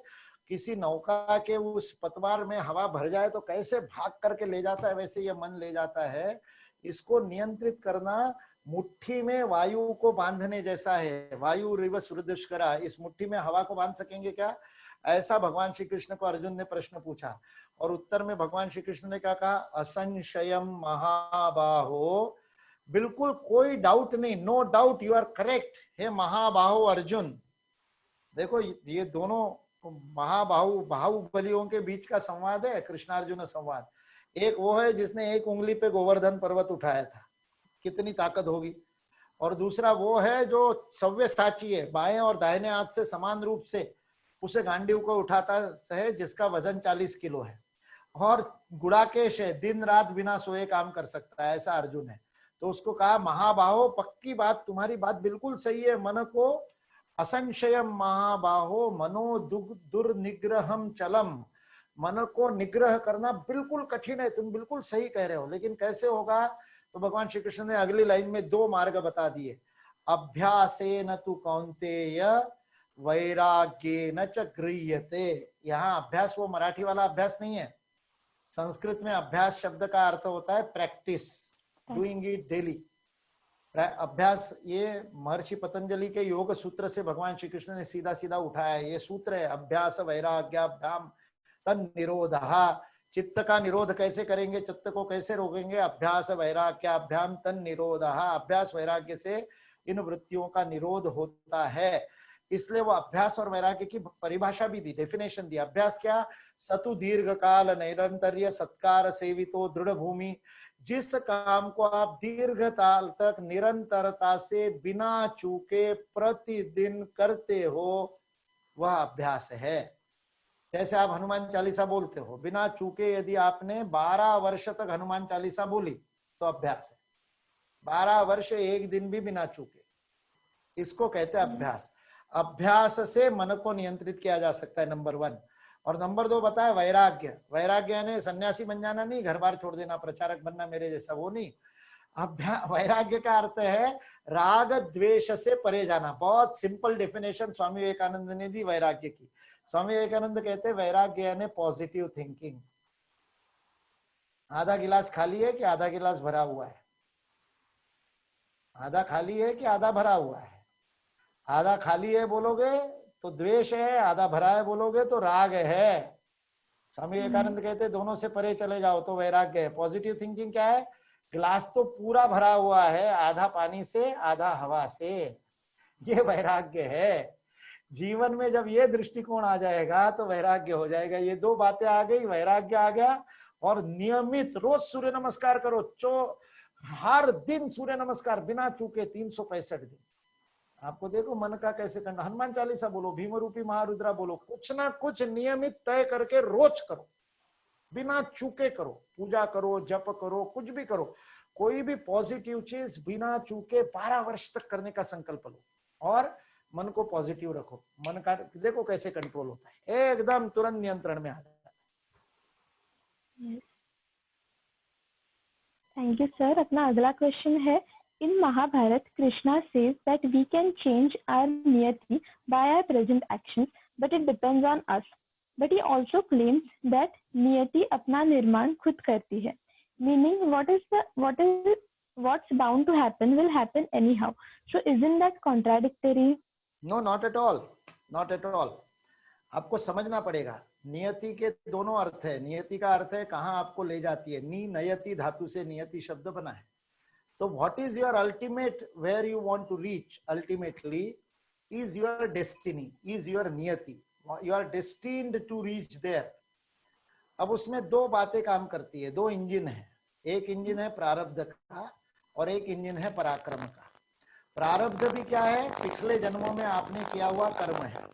किसी नौका के उस पतवार में हवा भर जाए तो कैसे भाग करके ले जाता है, वैसे ये मन ले जाता है। इसको नियंत्रित करना मुट्ठी में वायु को बांधने जैसा है। वायु रिव सुरदुष्करा, इस मुट्ठी में हवा को बांध सकेंगे क्या? ऐसा भगवान श्री कृष्ण को अर्जुन ने प्रश्न पूछा, और उत्तर में भगवान श्री कृष्ण ने क्या कहा? असंशयम महाबाहो, बिल्कुल कोई डाउट नहीं, no doubt, you are correct हे महाबाहो अर्जुन। देखो ये दोनों बाहुबलियों के बीच का संवाद है, कृष्णार्जुन संवाद। एक वो है जिसने एक उंगली पे गोवर्धन पर्वत उठाया था, कितनी ताकत होगी, और दूसरा वो है जो सव्यसाची है, बाएं और दाहिने हाथ से समान रूप से उसे गांडीव को उठाता है, जिसका वजन 40 किलो है, और गुड़ाकेश है, दिन रात बिना सोए काम कर सकता है, ऐसा अर्जुन है। तो उसको कहा महाबाहो, पक्की बात, तुम्हारी बात बिल्कुल सही है, मन को असंशयम महाबाहो मनो दुर्निग्रहम चलम, मन को निग्रह करना बिल्कुल कठिन है, तुम बिल्कुल सही कह रहे हो, लेकिन कैसे होगा? तो भगवान श्री कृष्ण ने अगली लाइन में 2 मार्ग बता दिए। अभ्यासेन तु कौन्तेय वैराग्येन च गृह्यते। यहाँ अभ्यास वो मराठी वाला अभ्यास नहीं है, संस्कृत में अभ्यास शब्द का अर्थ होता है प्रैक्टिस, डूइंग इट डेली। अभ्यास ये महर्षि पतंजलि के योग सूत्र से भगवान श्री कृष्ण ने सीधा सीधा उठाया है। ये सूत्र है, अभ्यास वैराग्याभ्याम तन निरोधः। चित्त का निरोध कैसे करेंगे, चित्त को कैसे रोकेंगे? अभ्यास वैराग्याभ्याम तन निरोधः। अभ्यास वैराग्य से इन वृत्तियों का निरोध होता है। इसलिए वो अभ्यास और वैराग्य की परिभाषा भी दी, डेफिनेशन दी। अभ्यास क्या? सतु दीर्घ काल नैरंतर्य सत्कार सेवितो दृढ़ भूमि। जिस काम को आप दीर्घ काल तक निरंतरता से बिना चूके प्रतिदिन करते हो, वह अभ्यास है। जैसे आप हनुमान चालीसा बोलते हो, बिना चूके यदि आपने 12 वर्ष तक हनुमान चालीसा बोली तो अभ्यास है। 12 वर्ष एक दिन भी बिना चूके, इसको कहते हैं अभ्यास। अभ्यास से मन को नियंत्रित किया जा सकता है, नंबर 1। और नंबर 2 बताया वैराग्य। वैराग्य ने सन्यासी बन जाना नहीं, घर बार छोड़ देना, प्रचारक बनना मेरे जैसा, वो नहीं। वैराग्य का अर्थ है राग द्वेष से परे जाना। बहुत सिंपल डेफिनेशन स्वामी विवेकानंद ने दी वैराग्य की। स्वामी विवेकानंद कहते हैं वैराग्य यानी पॉजिटिव थिंकिंग। आधा गिलास खाली है कि आधा गिलास भरा हुआ है? आधा खाली है कि आधा भरा हुआ है? आधा खाली है बोलोगे तो द्वेष है, आधा भरा है बोलोगे तो राग है। स्वामी विवेकानंद कहते दोनों से परे चले जाओ तो वैराग्य है। पॉजिटिव थिंकिंग क्या है? गिलास तो पूरा भरा हुआ है, आधा पानी से आधा हवा से, ये वैराग्य है। जीवन में जब ये दृष्टिकोण आ जाएगा तो वैराग्य हो जाएगा। ये 2 बातें आ गई, वैराग्य आ गया। और नियमित रोज सूर्य नमस्कार करो, हर दिन सूर्य नमस्कार बिना चूके 365 दिन। आपको देखो मन का कैसे करना। हनुमान चालीसा बोलो, भीम रूपी महारुद्रा बोलो, कुछ ना कुछ नियमित तय करके रोज करो, बिना चूके करो। पूजा करो, जप करो, कुछ भी करो, कोई भी पॉजिटिव चीज बिना चूके 12 वर्ष तक करने का संकल्प लो और मन को पॉजिटिव रखो। मन का देखो कैसे कंट्रोल होता है, एकदम तुरंत नियंत्रण में आ जाता है। Thank you sir. अपना अगला क्वेश्चन है, in Mahabharat, Krishna says that we can change our niyati by our present actions, but it depends on us. But he also claims that niyati अपना निर्माण खुद करती है, meaning what's bound to happen will happen anyhow. So isn't that contradictory? No, not at all, not at all. आपको समझना पड़ेगा, नियति के दोनों अर्थ है। नियति का अर्थ है कहाँ आपको ले जाती है, नी नयति धातु से नियति शब्द बना है। तो what is your ultimate, where you want to reach ultimately is your destiny, is your niyati. You are destined to reach there. अब उसमें 2 बातें काम करती है, 2 इंजन है। एक इंजन है प्रारब्ध का और एक इंजन है पराक्रम का। प्रारब्ध भी क्या है? पिछले जन्मों में आपने किया हुआ कर्म है।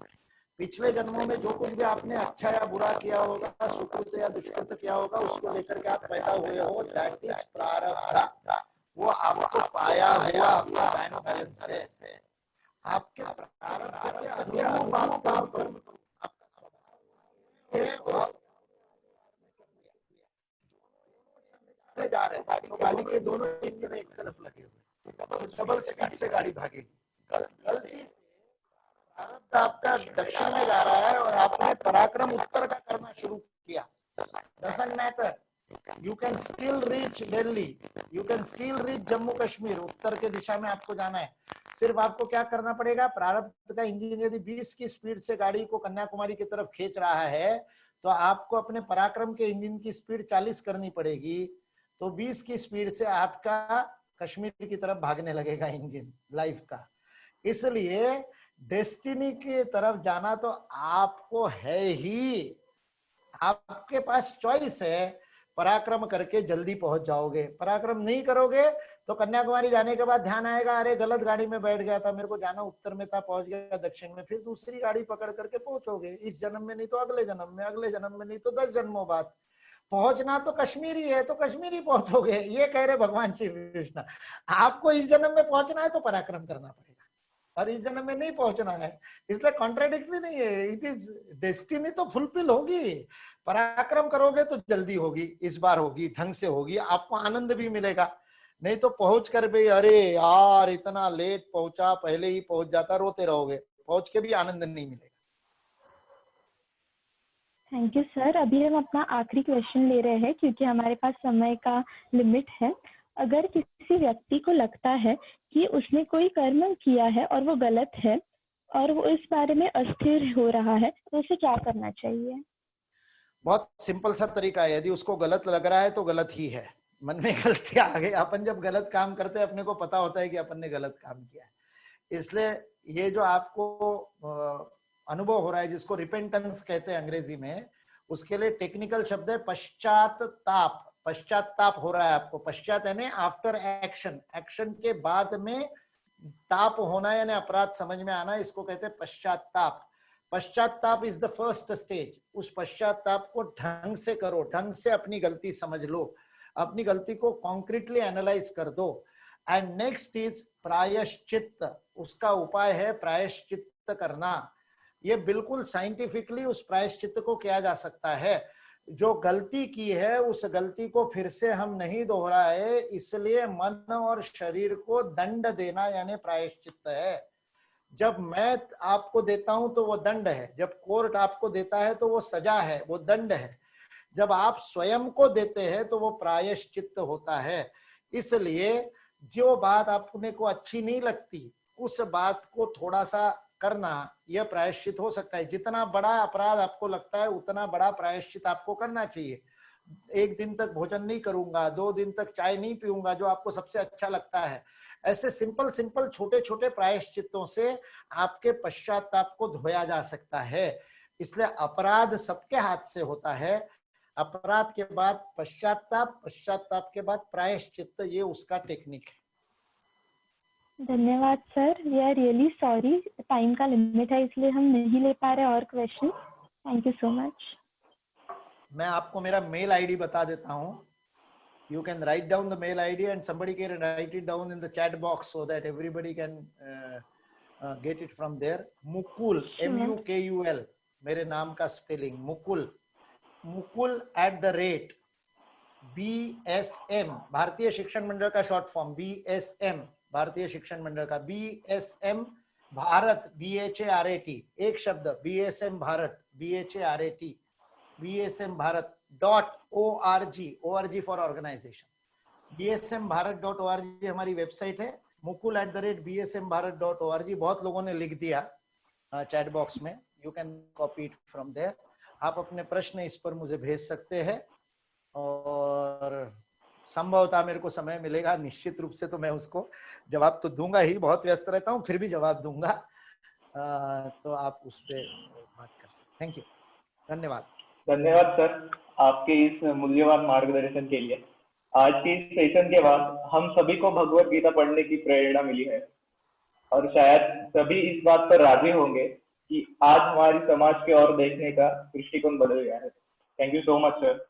पिछले जन्मों में जो कुछ भी आपने अच्छा या बुरा किया होगा, सुकृत या दुष्कृत किया होगा, उसको लेकर के आप पैदा हुए हो, दैट इज प्रारब्ध। वो आपको पाया हुआ आपका बैंक बैलेंस है। आपके प्रारब्ध के अनुरूप आप काम करो, जा रहे हैं तो गाड़ी के दोनों इंजन एक तरफ लगे हुए, डबल स्पीड से गाड़ी भागेगी। गलती से प्रारब्ध चित्त आपका दक्षिण में जा रहा है और आपने पराक्रम उत्तर का करना शुरू किया, doesn't matter, you can still reach Delhi, you can still reach Jammu Kashmir, उत्तर के दिशा में आपको जाना है। सिर्फ आपको क्या करना पड़ेगा, प्रारब्ध का इंजन यदि 20 की स्पीड से गाड़ी को कन्याकुमारी की तरफ खींच रहा है तो आपको अपने पराक्रम के इंजन की स्पीड 40 करनी पड़ेगी, तो 20 की स्पीड से आपका कश्मीर की तरफ भागने लगेगा इंजन लाइफ का। इसलिए डेस्टिनी की तरफ जाना तो आपको है ही, आपके पास चॉइस है, पराक्रम करके जल्दी पहुंच जाओगे। पराक्रम नहीं करोगे तो कन्याकुमारी जाने के बाद ध्यान आएगा, अरे गलत गाड़ी में बैठ गया था, मेरे को जाना उत्तर में था, पहुंच गया दक्षिण में, फिर दूसरी गाड़ी पकड़ करके पहुंचोगे। इस जन्म में नहीं तो अगले जन्म में, अगले जन्म में नहीं तो 10 जन्मों बाद। पहुंचना तो कश्मीरी है तो कश्मीरी पहुंचोगे, ये कह रहे भगवान श्री कृष्ण। आपको इस जन्म में पहुंचना है तो पराक्रम करना पड़ेगा, और इस जन्म में नहीं पहुंचना है, इसलिए कॉन्ट्राडिक्टरी नहीं है, इट इज डेस्टिनी तो फुलफिल होगी। पराक्रम करोगे तो जल्दी होगी, इस बार होगी, ढंग से होगी, आपको आनंद भी मिलेगा। नहीं तो पहुंच कर भी अरे यार इतना लेट पहुंचा, पहले ही पहुंच जाता, रोते रहोगे, पहुंच के भी आनंद नहीं मिलेगा। Thank you sir. अभी हम अपना आखिरी क्वेश्चन ले रहे हैं क्योंकि हमारे पास समय का लिमिट है। अगर किसी व्यक्ति को लगता है कि उसने कोई कर्म किया है और वो गलत है और वो इस बारे में अस्थिर हो रहा है तो उसे क्या करना चाहिए? बहुत सिंपल सा तरीका है, यदि उसको गलत लग रहा है तो गलत ही है, मन में गलती आ गई। अपन जब गलत काम करते हैं अपने को पता होता है कि अपन ने गलत काम किया है, इसलिए ये जो आपको अनुभव हो रहा है जिसको रिपेंटेंस कहते हैं अंग्रेजी में, उसके लिए टेक्निकल शब्द है पश्चाताप। पश्चाताप हो रहा है आपको, पश्चात यानी आफ्टर एक्शन, एक्शन के बाद में ताप होना यानी अपराध समझ में आना, इसको कहते हैं पश्चाताप। पश्चाताप इज द फर्स्ट स्टेज। उस पश्चाताप को ढंग से करो, ढंग से अपनी गलती समझ लो, अपनी गलती को कॉन्क्रीटली एनालाइज कर दो। एंड नेक्स्ट इज प्रायश्चित्त, उसका उपाय है प्रायश्चित्त करना। ये बिल्कुल साइंटिफिकली उस प्रायश्चित्त को किया जा सकता है। जो गलती की है उस गलती को फिर से हम नहीं दोहराए, इसलिए मन और शरीर को दंड देना यानी प्रायश्चित्त है। जब मैं आपको देता हूं तो वो दंड है, जब कोर्ट आपको देता है तो वो सजा है, वो दंड है। जब आप स्वयं को देते हैं तो वो प्रायश्चित्त होता है। इसलिए जो बात आपने को अच्छी नहीं लगती उस बात को थोड़ा सा करना, यह प्रायश्चित हो सकता है। जितना बड़ा अपराध आपको लगता है उतना बड़ा प्रायश्चित आपको करना चाहिए। 1 दिन तक भोजन नहीं करूंगा, 2 दिन तक चाय नहीं पीऊंगा, जो आपको सबसे अच्छा लगता है। ऐसे सिंपल सिंपल छोटे छोटे प्रायश्चित्तों से आपके पश्चाताप को धोया जा सकता है। इसलिए अपराध सबके हाथ से होता है, अपराध के बाद पश्चाताप, पश्चाताप के बाद प्रायश्चित्त, ये उसका टेक्निक है। धन्यवाद sir. We are really sorry, time का लिमिट है इसलिए हम नहीं ले पा रहे और question. Thank you so much. मैं आपको मेरा मेल आईडी बता देता हूँ। You can write down the mail ID and somebody can write it down in the chat box so that everybody can get it from there. Mukul, M-U-K-U-L, मेरे नाम का spelling Mukul, Mukul @ BSM, भारतीय शिक्षण मंडल का short form, BSM भारतीय शिक्षण मंडल का, BSM Bharat, BHARAT, एक शब्द, BSM Bharat, BHARAT, BSM Bharat .org, ORG for organisation, bsmbharat.org हमारी वेबसाइट है। मुकुल @bsmbharat.org, बहुत लोगों ने लिख दिया चैट बॉक्स में, you can copy it from there. आप अपने प्रश्न इस पर मुझे भेज सकते हैं और संभवतः मेरे को समय मिलेगा निश्चित रूप से तो मैं उसको जवाब तो दूंगा ही, बहुत व्यस्त रहता हूँ फिर भी जवाब दूंगा। तो आप उस पर बात कर सकते। थैंक यू, धन्यवाद। धन्यवाद सर आपके इस मूल्यवान मार्गदर्शन के लिए। आज के इस सेशन के बाद हम सभी को भगवत गीता पढ़ने की प्रेरणा मिली है और शायद सभी इस बात पर राजी होंगे कि आज हमारी समाज के ओर देखने का दृष्टिकोण बदल गया है। Thank you so much sir.